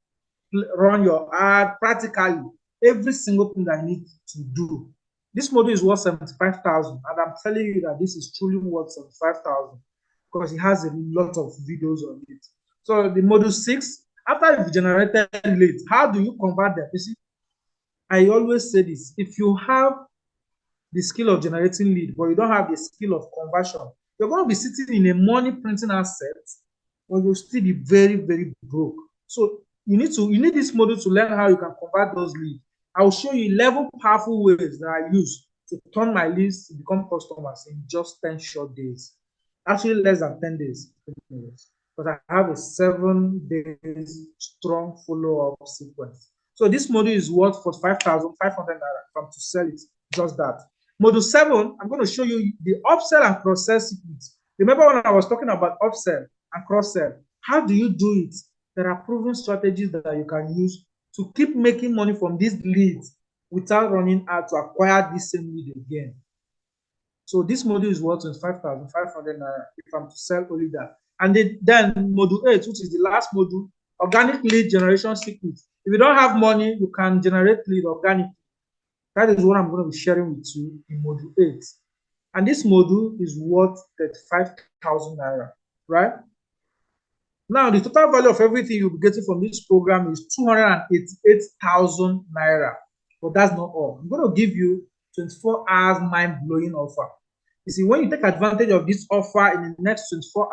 run your ad, practically every single thing that you need to do. This module is worth 75,000, and I'm telling you that this is truly worth 75,000 because he has a lot of videos on it. So the module 6, after you've generated leads, how do you convert them? You see, I always say this: if you have the skill of generating lead, but you don't have the skill of conversion, you're going to be sitting in a money printing asset, but you'll still be very, very broke. So you need this model to learn how you can convert those leads. I will show you 11 powerful ways that I use to turn my leads to become customers in just 10 short days. Actually, less than 10 days. But I have a 7 days strong follow-up sequence. So this module is worth 45,500 naira if I'm to sell it, just that. Module 7, I'm going to show you the upsell and cross-sell secrets. Remember when I was talking about upsell and cross-sell? How do you do it? There are proven strategies that you can use to keep making money from these leads without running out to acquire this same lead again. So this module is worth 25,500 naira if I'm to sell only that. And then module 8, which is the last module, organic lead generation secrets. If you don't have money, you can generate lead organically. That is what I'm going to be sharing with you in module 8. And this module is worth 35,000 naira, right? Now, the total value of everything you'll be getting from this program is 288,000 naira. But that's not all. I'm going to give you 24 hours mind-blowing offer. You see, when you take advantage of this offer in the next 24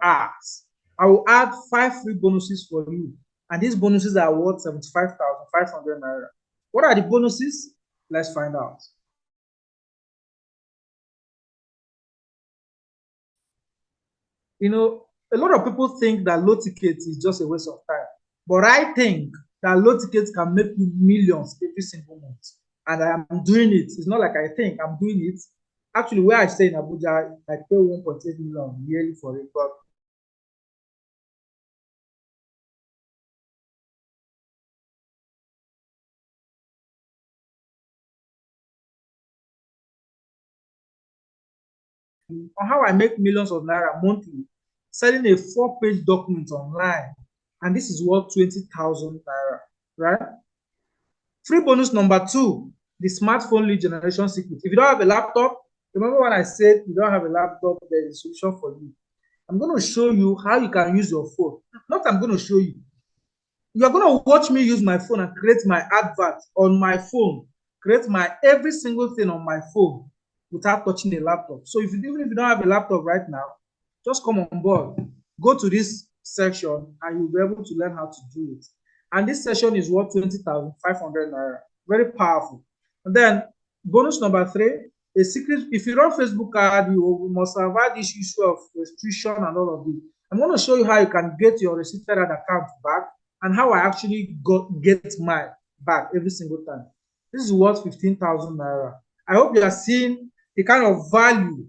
hours, I will add 5 free bonuses for you. And these bonuses are worth 75,500 naira. What are the bonuses? Let's find out. You know, a lot of people think that low ticket is just a waste of time. But I think that low tickets can make you millions every single month. And I am doing it. It's not like I think, I'm doing it. Actually, where I stay in Abuja, I pay 1.8 million yearly for it. But on how I make millions of naira monthly, selling a 4-page document online. And this is worth 20,000 naira, right? Free bonus number 2, the smartphone lead generation secret. If you don't have a laptop, remember when I said you don't have a laptop, there is a solution for you. I'm going to show you how you can use your phone. Not I'm going to show you. You are going to watch me use my phone and create my advert on my phone, create my every single thing on my phone without touching a laptop. So even if you don't have a laptop right now, just come on board, go to this section, and you'll be able to learn how to do it. And this session is worth 20,500 naira. Very powerful. And then bonus number 3, a secret. If you run Facebook ad, you must avoid this issue of restriction and all of it. I'm going to show you how you can get your restricted ad account back and how I actually get mine back every single time. This is worth 15,000 naira. I hope you are seeing the kind of value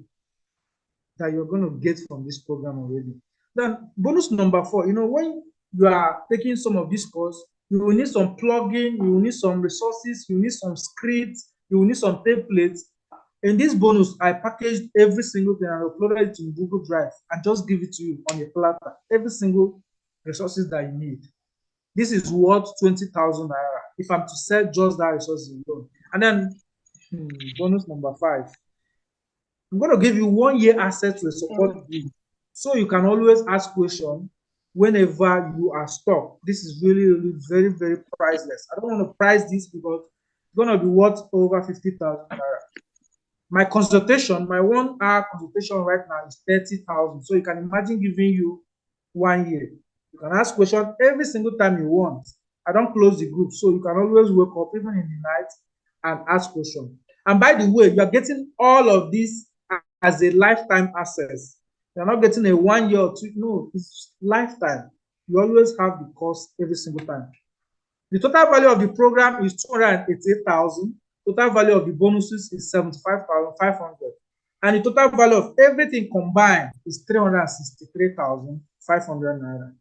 that you're going to get from this program already. Then bonus number 4, you know, when you are taking some of this course, you will need some plugin, you will need some resources, you will need some scripts, you will need some templates. In this bonus, I packaged every single thing and uploaded it to Google Drive and just give it to you on a platter, every single resources that you need. This is worth 20,000 naira if I'm to sell just that resources alone. And then bonus number 5, I'm going to give you 1 year access to a support group, so you can always ask questions whenever you are stuck. This is really, really very, very priceless. I don't want to price this because it's going to be worth over 50,000 naira. My consultation, my 1 hour consultation right now is 30,000. So you can imagine giving you 1 year. You can ask questions every single time you want. I don't close the group, so you can always wake up even in the night and ask questions. And by the way, you are getting all of this as a lifetime access. You're not getting a 1 year or 2. No, it's lifetime. You always have the cost every single time. The total value of the program is 288,000. Total value of the bonuses is 75,500. And the total value of everything combined is 363,500 naira.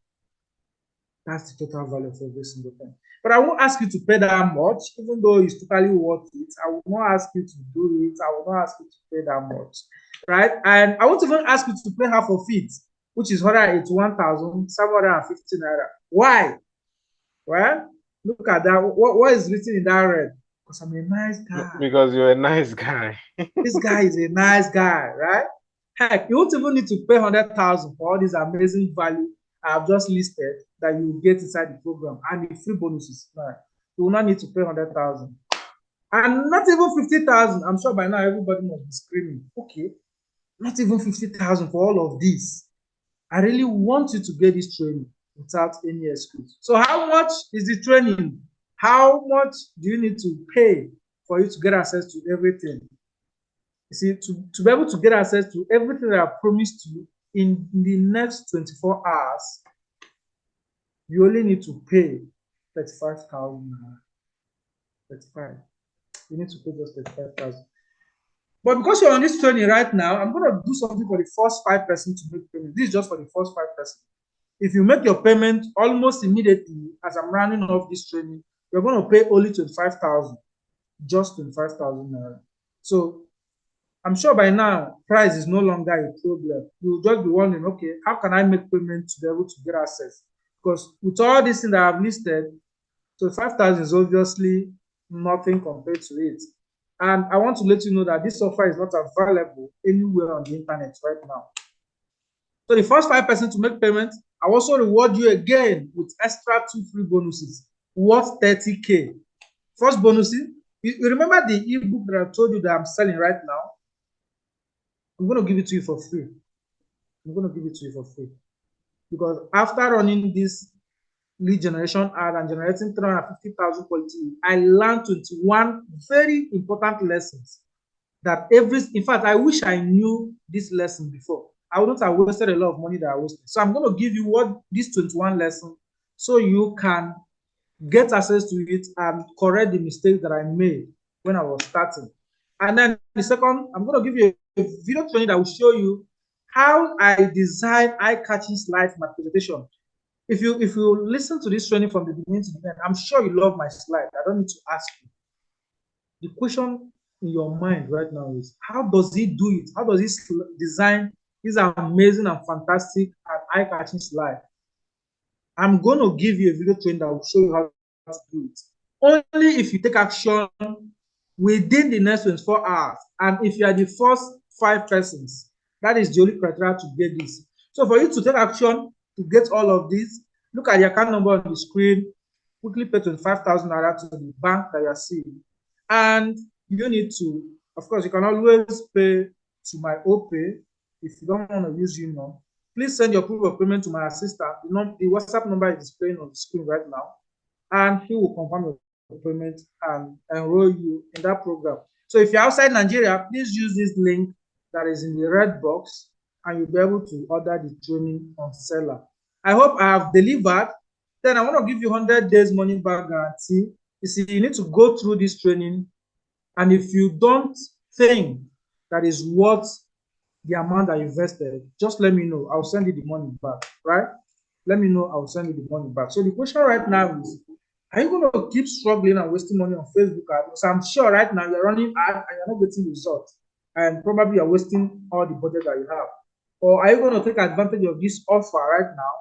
That's the total value of every single thing. But I won't ask you to pay that much, even though it's totally worth it. I will not ask you to do it. I will not ask you to pay that much, right? And I won't even ask you to pay half of it, which is 181,750 naira. Why? Well, look at that. What is written in that red? Because I'm a nice guy. Because you're a nice guy. This guy is a nice guy, right? Heck, you won't even need to pay 100,000 for all these amazing value I have just listed that you get inside the program and the free bonuses. Right? You will not need to pay 100,000. And not even 50,000. I'm sure by now everybody must be screaming, okay, not even 50,000 for all of this. I really want you to get this training without any excuse. So how much is the training? How much do you need to pay for you to get access to everything? You see, to be able to get access to everything that I promised you in the next 24 hours, you only need to pay 35,000. 35. You need to pay just 35,000. But because you're on this training right now, I'm going to do something for the first 5% to make payment. This is just for the first 5%. If you make your payment almost immediately as I'm running off this training, you're going to pay only 25,000, just 25,000 naira. So I'm sure by now, price is no longer a problem. You'll just be wondering, okay, how can I make payment to be able to get access? Because with all these things that I've listed, 25,000 is obviously nothing compared to it. And I want to let you know that this software is not available anywhere on the internet right now. So the first 5% to make payment, I also reward you again with extra 2 free bonuses worth 30K. First bonus, you remember the ebook that I told you that I'm selling right now? I'm going to give it to you for free. I'm going to give it to you for free. Because after running this lead generation ad and generating 350,000 quality, I learned 21 very important lessons that in fact, I wish I knew this lesson before. I wouldn't have wasted a lot of money that I wasted. So I'm going to give you what this 21 lesson so you can get access to it and correct the mistakes that I made when I was starting. And then the second, I'm going to give you a video training that will show you how I design eye-catching slides in my presentation. If you listen to this training from the beginning to the end, I'm sure you love my slide. I don't need to ask you. The question in your mind right now is, how does he do it? How does he design these amazing and fantastic and eye-catching slides? I'm going to give you a video training that will show you how to do it. Only if you take action within the next 24 hours. And if you are the first 5 persons, that is the only criteria to get this. So for you to take action to get all of this, look at the account number on the screen, quickly pay 25,000 naira to the bank that you are seeing. And you need to, of course, you can always pay to my OPay if you don't want to use Uno. Please send your proof of payment to my assistant. The WhatsApp number is displaying on the screen right now, and he will confirm your payment and enroll you in that program. So if you're outside Nigeria, please use this link that is in the red box, and you'll be able to order the training on Seller. I hope I have delivered. Then I want to give you 100 days money back guarantee. You see, you need to go through this training, and if you don't think that is worth the amount that you invested, just let me know. I'll send you the money back, right? Let me know. I'll send you the money back. So the question right now is, are you going to keep struggling and wasting money on Facebook ads? Because I'm sure right now you're running ads and you're not getting results, and probably you're wasting all the budget that you have. Or are you going to take advantage of this offer right now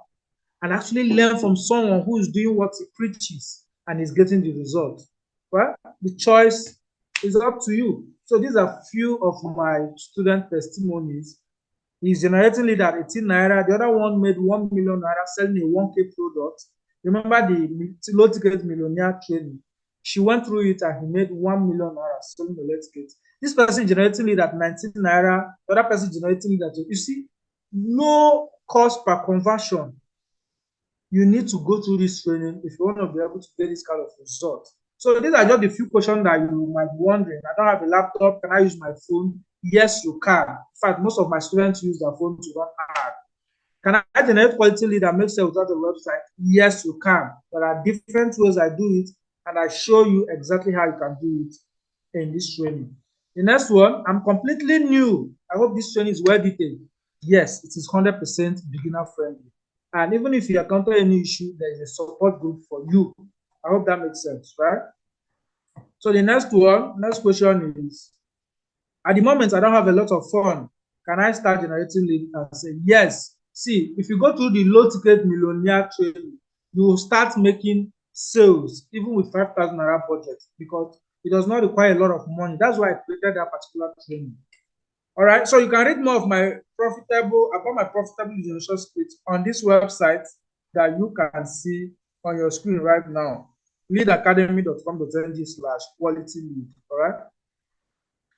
and actually learn from someone who is doing what he preaches and is getting the result? Well, the choice is up to you. So these are few of my student testimonies. He's generating lead at 18 naira. The other one made 1 million naira selling a 1K product. Remember the low ticket millionaire training? She went through it and he made 1 million naira selling the low ticket. This person generating lead at 19 naira. The other person generating lead at, you see, no cost per conversion. You need to go through this training if you want to be able to get this kind of result. So these are just a few questions that you might be wondering. I don't have a laptop. Can I use my phone? Yes, you can. In fact, most of my students use their phone to run ads. Can I generate quality lead and make sales without a website? Yes, you can. There are different ways I do it, and I show you exactly how you can do it in this training. The next one, I'm completely new. I hope this training is well detailed. Yes, it is 100% beginner friendly. And even if you encounter any issue, there is a support group for you. I hope that makes sense, right? So the next question is, at the moment, I don't have a lot of fun. Can I start generating leads? And say, yes. See, if you go through the low ticket millionaire training, you will start making sales, even with 5,000 naira budget, because it does not require a lot of money. That's why I created that particular training. All right. So you can read more of my my profitable lead generation script on this website that you can see on your screen right now, leadacademy.com.ng/quality lead. All right.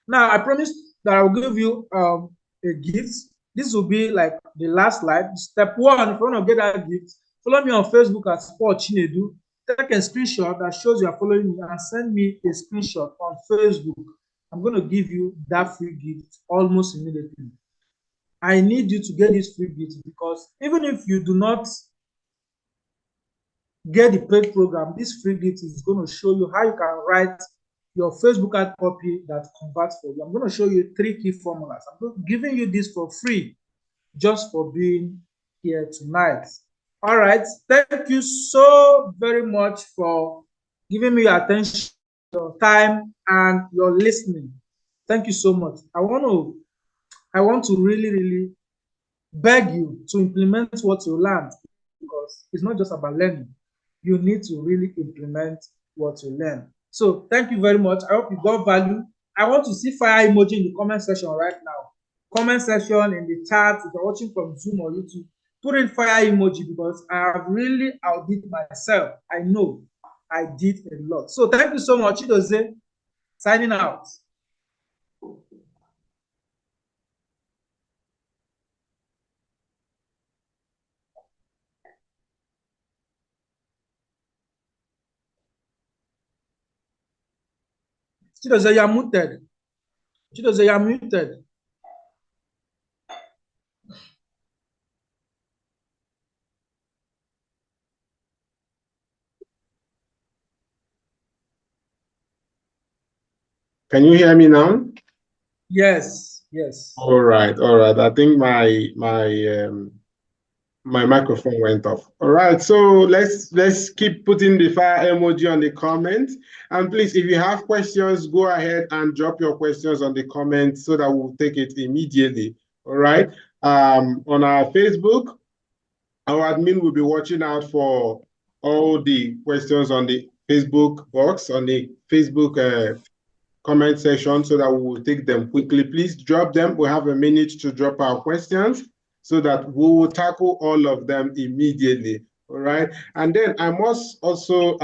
Now I promise that I will give you a gift. This will be like the last slide. Step one, if you want to get that gift, follow me on Facebook at Sport Chinedu. Take a screenshot that shows you are following me and send me a screenshot on Facebook. I'm going to give you that free gift almost immediately. I need you to get this free gift because even if you do not get the paid program, this free gift is going to show you how you can write your Facebook ad copy that converts for you. I'm going to show you 3 key formulas. I'm giving you this for free just for being here tonight. All right. Thank you so very much for giving me your attention, your time, and your listening. Thank you so much. I want to really, really beg you to implement what you learned because it's not just about learning. You need to really implement what you learn. So thank you very much. I hope you got value. I want to see fire emoji in the comment section right now. Comment section in the chat. If you're watching from Zoom or YouTube, put in fire emoji because I have really outdid myself. I know I did a lot. So thank you so much. Chiedozie, signing out. Chiedozie, you're muted. Chiedozie, you're muted. Can you hear me now? Yes, yes. All right, all right. I think my microphone went off. All right, so let's keep putting the fire emoji on the comment. And please, if you have questions, go ahead and drop your questions on the comments so that we'll take it immediately. All right. On our Facebook, our admin will be watching out for all the questions on the Facebook box, on the Facebook comment section so that we will take them quickly. Please drop them. We have a minute to drop our questions so that we will tackle all of them immediately. All right. And then I must also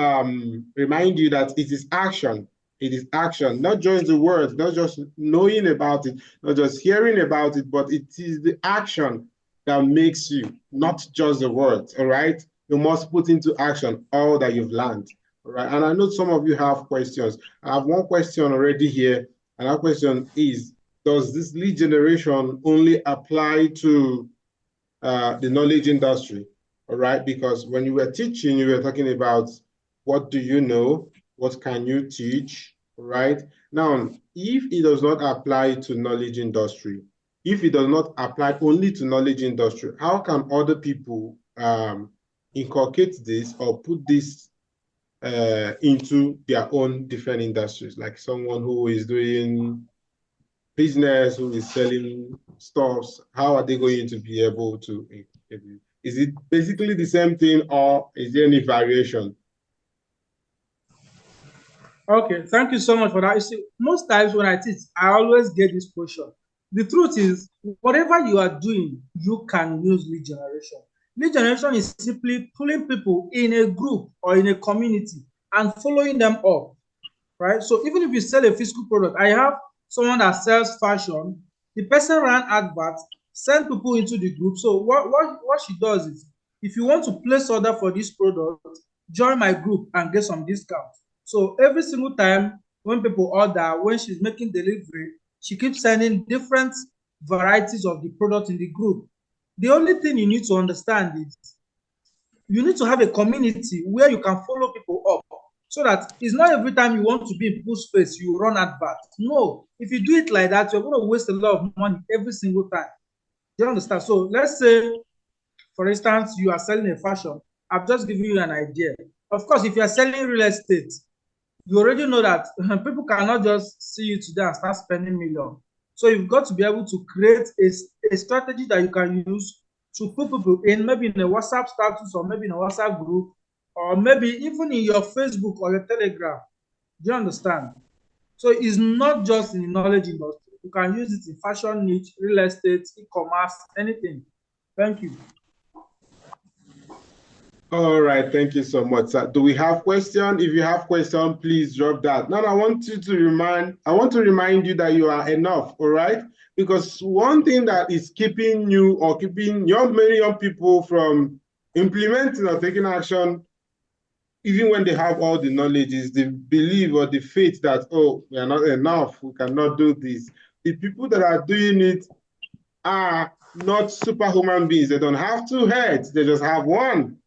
remind you that it is action. It is action, not just the words, not just knowing about it, not just hearing about it, but it is the action that makes you, not just the words. All right. You must put into action all that you've learned. All right. And I know some of you have questions. I have one question already here. And that question is, does this lead generation only apply to the knowledge industry? All right. Because when you were teaching, you were talking about what do you know? What can you teach? All right. Now, if it does not apply to knowledge industry, if it does not apply only to knowledge industry, how can other people inculcate this or put this into their own different industries, like someone who is doing business, who is selling stuffs? How are they going to be able to? Is it basically the same thing, or is there any variation? Okay, thank you so much for that. You see, most times when I teach, I always get this question. The truth is, whatever you are doing, you can use lead generation. Lead generation is simply pulling people in a group or in a community and following them up, right? So even if you sell a physical product, I have someone that sells fashion. The person ran adverts, send people into the group. So what she does is, if you want to place order for this product, join my group and get some discount. So every single time when people order, when she's making delivery, she keeps sending different varieties of the product in the group. The only thing you need to understand is you need to have a community where you can follow people up so that it's not every time you want to be in people's face you run adverts. No, if you do it like that, you're going to waste a lot of money every single time. Do you understand? So let's say, for instance, you are selling a fashion. I've just given you an idea. Of course, if you are selling real estate, you already know that people cannot just see you today and start spending millions. So you've got to be able to create a strategy that you can use to put people in, maybe in a WhatsApp status or maybe in a WhatsApp group, or maybe even in your Facebook or your Telegram. Do you understand? So it's not just in the knowledge industry. You can use it in fashion niche, real estate, e-commerce, anything. Thank you. All right, thank you so much, sir. Do we have question? If you have question, please drop that. Now, I want to remind you that you are enough, all right? Because one thing that is keeping you or keeping many young people from implementing or taking action, even when they have all the knowledge, is the belief or the faith that, oh, we are not enough, we cannot do this. The people that are doing it are not superhuman beings. They don't have two heads, they just have one.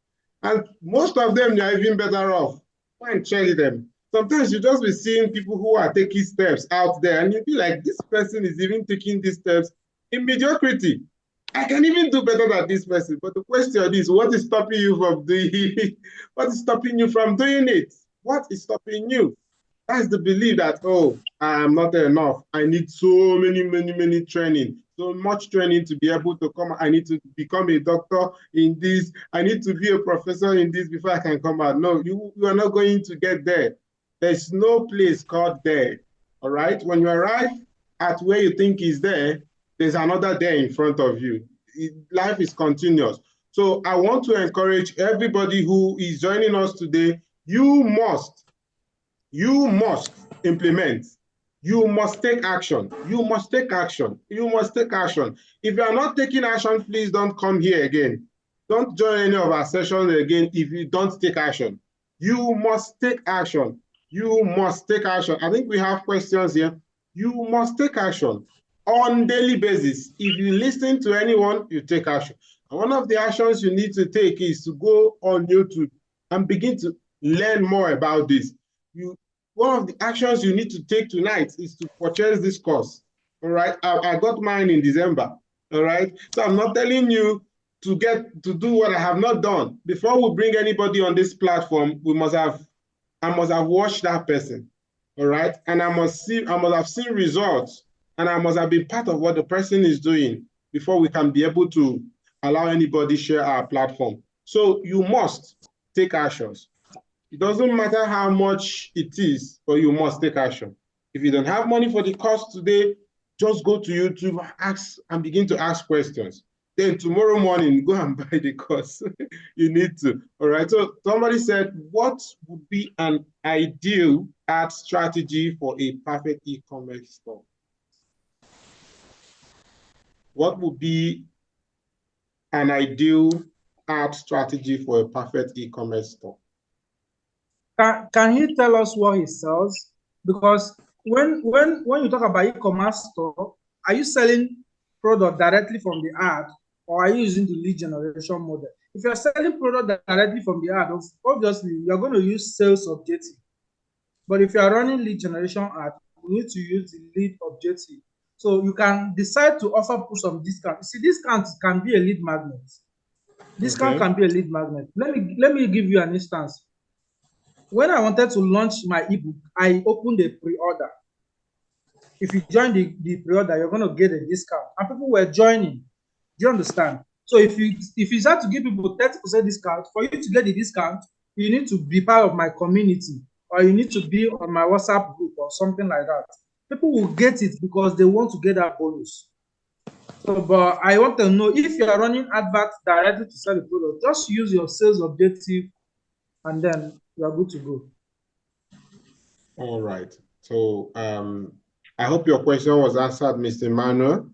And most of them, they are even better off. Go and check them. Sometimes you just be seeing people who are taking steps out there, and you be like, this person is even taking these steps in mediocrity. I can even do better than this person. But the question is, what is stopping you from doing it? What is stopping you from doing it? What is stopping you? That's the belief that, oh, I am not enough. I need so many training, so much training to be able to come. I need to become a doctor in this. I need to be a professor in this before I can come out. No, you are not going to get there. There's no place called there. All right. When you arrive at where you think is there, there's another there in front of you. Life is continuous. So I want to encourage everybody who is joining us today. You must implement. You must take action. You must take action. You must take action. If you are not taking action, please don't come here again. Don't join any of our sessions again if you don't take action. You must take action. You must take action. I think we have questions here. You must take action on daily basis. If you listen to anyone, you take action. And one of the actions you need to take is to go on YouTube and begin to learn more about this. One of the actions you need to take tonight is to purchase this course. All right. I got mine in December. All right. So I'm not telling you to do what I have not done. Before we bring anybody on this platform, I must have watched that person. All right. And I must have seen results, and I must have been part of what the person is doing before we can be able to allow anybody share our platform. So you must take actions. It doesn't matter how much it is, but you must take action. If you don't have money for the course today, just go to YouTube, and begin to ask questions. Then tomorrow morning, go and buy the course. You need to. All right. So somebody said, what would be an ideal ad strategy for a perfect e-commerce store? What would be an ideal ad strategy for a perfect e-commerce store? Can he tell us what he sells? Because when you talk about e-commerce store, are you selling product directly from the ad, or are you using the lead generation model? If you're selling product directly from the ad, obviously you're going to use sales objective. But if you're running lead generation ad, you need to use the lead objective. So you can decide to offer some discount. See, discount can be a lead magnet. Discount can be a lead magnet. Let me give you an instance. When I wanted to launch my ebook, I opened a pre-order. If you join the pre-order, you're going to get a discount. And people were joining. Do you understand? So if you start to give people 30% discount, for you to get the discount, you need to be part of my community, or you need to be on my WhatsApp group or something like that. People will get it because they want to get that bonus. So, but I want to know, if you are running adverts directly to sell the product, just use your sales objective, and then you are good to go. All right. So I hope your question was answered, Mr. Emmanuel.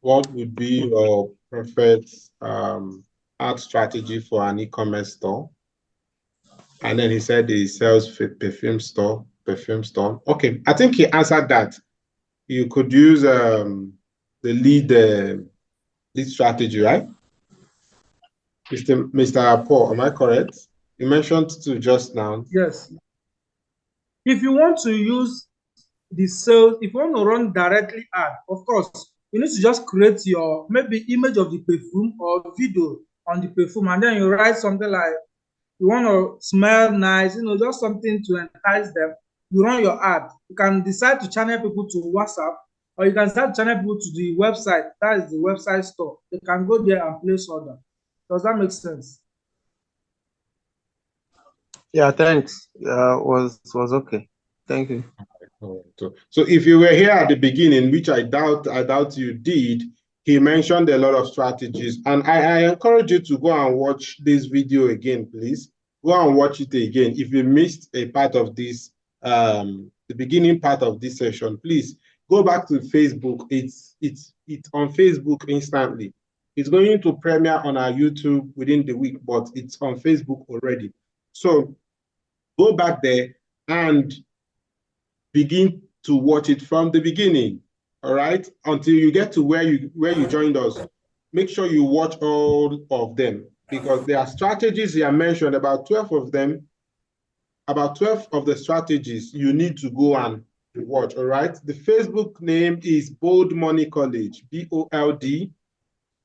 What would be your perfect ad strategy for an e-commerce store? And then he said he sells perfume store. Okay, I think he answered that. You could use the lead strategy, right? Mr. Paul, am I correct? You mentioned to just now. Yes. If you want to use the sales, if you want to run directly ad, of course, you need to just create your maybe image of the perfume or video on the perfume, and then you write something like, you want to smell nice, just something to entice them. You run your ad. You can decide to channel people to WhatsApp, or you can start channel people to the website. That is the website store. They can go there and place order. Does that make sense? Yeah, thanks. Was okay. Thank you. Oh, so if you were here at the beginning, which I doubt you did, he mentioned a lot of strategies. And I encourage you to go and watch this video again, please. Go and watch it again. If you missed a part of this, the beginning part of this session, please go back to Facebook. It's on Facebook instantly. It's going to premiere on our YouTube within the week, but it's on Facebook already. So go back there and begin to watch it from the beginning, all right, until you get to where you joined us. Make sure you watch all of them, because there are strategies here mentioned, about 12 of them, about 12 of the strategies you need to go and watch, all right. The Facebook name is Bold Money College, BOLD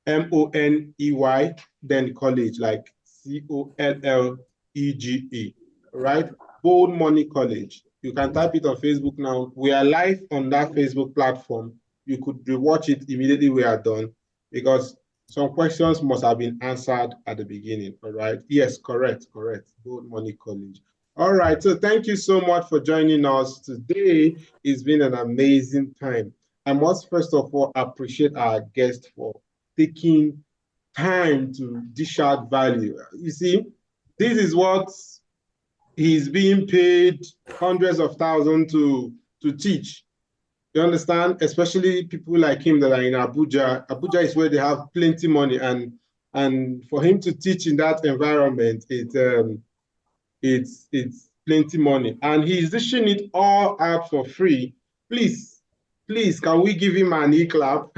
MONEY, then college, like COLLEGE, right? Bold Money College. You can type it on Facebook now. We are live on that Facebook platform. You could rewatch it immediately we are done, because some questions must have been answered at the beginning, all right? Yes, correct. Bold Money College. All right, so thank you so much for joining us today. It's been an amazing time. I must first of all appreciate our guest for taking time to dish out value. You see, this is what he's being paid hundreds of thousands to teach. You understand? Especially people like him that are in Abuja. Abuja is where they have plenty money, and for him to teach in that environment, it's plenty money, and he's dishing it all out for free. Please, please, can we give him an e-clap?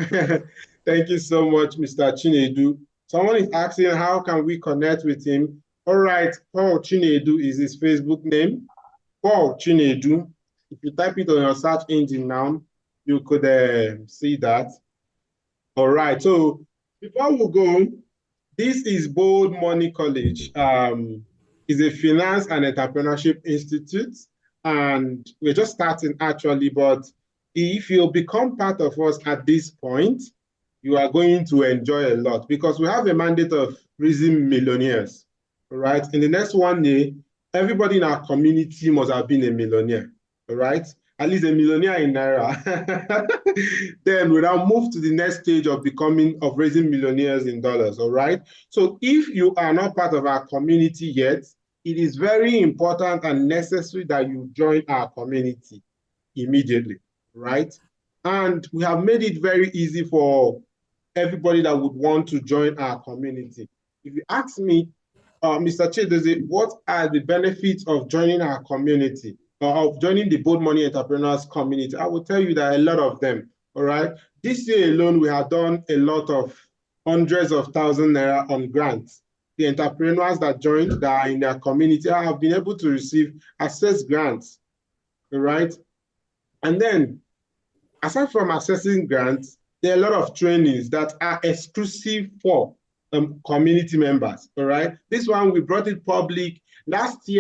Thank you so much, Mr. Chinedu. Someone is asking, how can we connect with him? All right, Paul Chinedu is his Facebook name. Paul Chinedu. If you type it on your search engine now, you could see that. All right, so before we go, this is Bold Money College. It's a finance and entrepreneurship institute, and we're just starting actually. But if you become part of us at this point, you are going to enjoy a lot, because we have a mandate of raising millionaires. All right. In the next 1 year, everybody in our community must have been a millionaire. All right. At least a millionaire in Naira. Then we now move to the next stage of raising millionaires in dollars. All right. So if you are not part of our community yet, it is very important and necessary that you join our community immediately. Right. And we have made it very easy for everybody that would want to join our community. If you ask me, Mr. Chiedozie, what are the benefits of joining our community, or of joining the Bold Money Entrepreneurs community? I will tell you that a lot of them, all right? This year alone, we have done a lot of hundreds of thousands naira on grants. The entrepreneurs that joined, that are in their community, have been able to receive access grants, all right? And then, aside from accessing grants, there are a lot of trainings that are exclusive for community members. All right. This one, we brought it public. Last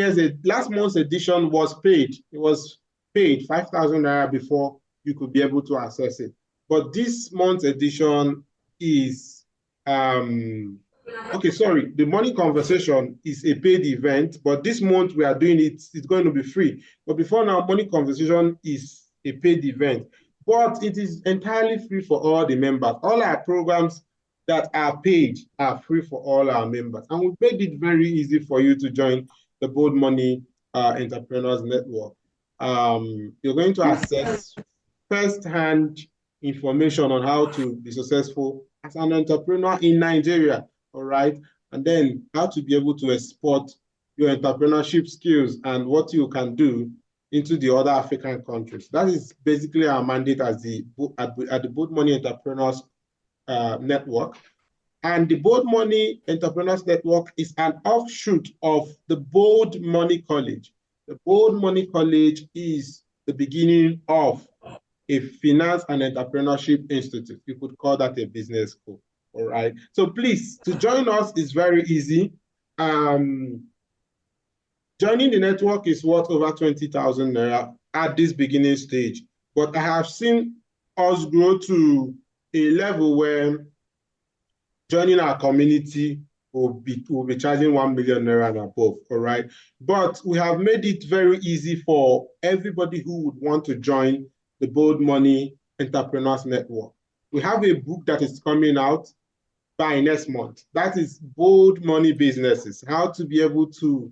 month's edition was paid. It was paid 5,000 naira before you could be able to access it. But this month's edition is okay, sorry. The money conversation is a paid event, but this month we are doing it, it's going to be free. But before now, money conversation is a paid event, but it is entirely free for all the members. All our programs that are paid are free for all our members. And we made it very easy for you to join the Bold Money Entrepreneurs Network. You're going to access first-hand information on how to be successful as an entrepreneur in Nigeria, all right? And then how to be able to export your entrepreneurship skills and what you can do into the other African countries. That is basically our mandate as at the Bold Money Entrepreneurs Network. And the Bold Money Entrepreneurs Network is an offshoot of the Bold Money College. The Bold Money College is the beginning of a finance and entrepreneurship institute. You could call that a business school. All right. So please, to join us is very easy. Joining the network is worth over 20,000 naira at this beginning stage. But I have seen us grow to a level where joining our community will be charging 1 million naira and above, all right? But we have made it very easy for everybody who would want to join the Bold Money Entrepreneurs Network. We have a book that is coming out by next month. That is Bold Money Businesses, how to be able to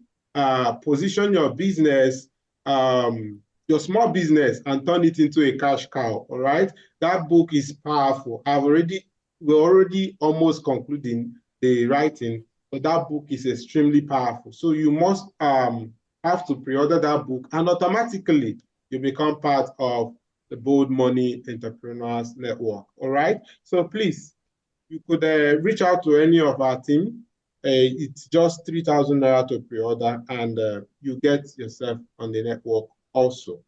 position your business, your small business, and turn it into a cash cow, all right? That book is powerful. We're already almost concluding the writing, but that book is extremely powerful. So you must have to pre-order that book, and automatically you become part of the Bold Money Entrepreneurs Network, all right? So please, you could reach out to any of our team. It's just 3,000 naira to pre-order, and you get yourself on the network also.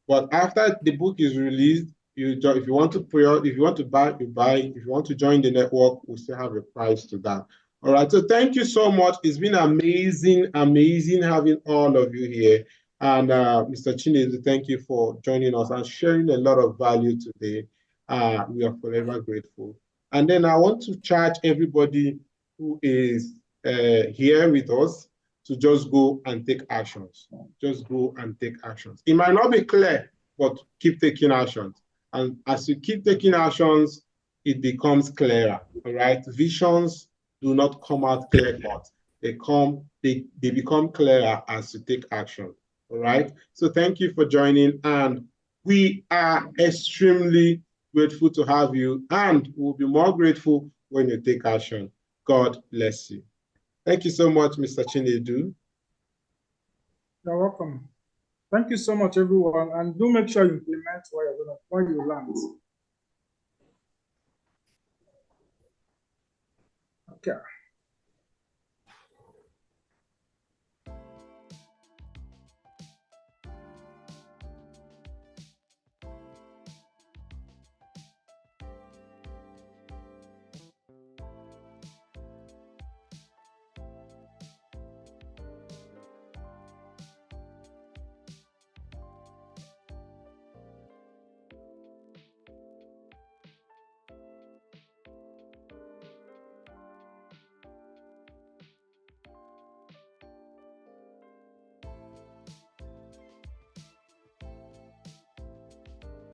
But after the book is released, if you want to pre-order, if you want to buy, you buy. If you want to join the network, we still have a price to that. All right. So thank you so much. It's been amazing, amazing having all of you here. And Mr. Chinedu, thank you for joining us and sharing a lot of value today. We are forever grateful. And then I want to charge everybody who is here with us to just go and take actions. Just go and take actions. It might not be clear, but keep taking actions. And as you keep taking actions, it becomes clearer, all right? Visions do not come out clear-cut. They become clearer as you take action, all right? So thank you for joining, and we are extremely grateful to have you, and we'll be more grateful when you take action. God bless you. Thank you so much, Mr. Chinedu. You're welcome. Thank you so much, everyone, and do make sure you implement what you learned. Okay.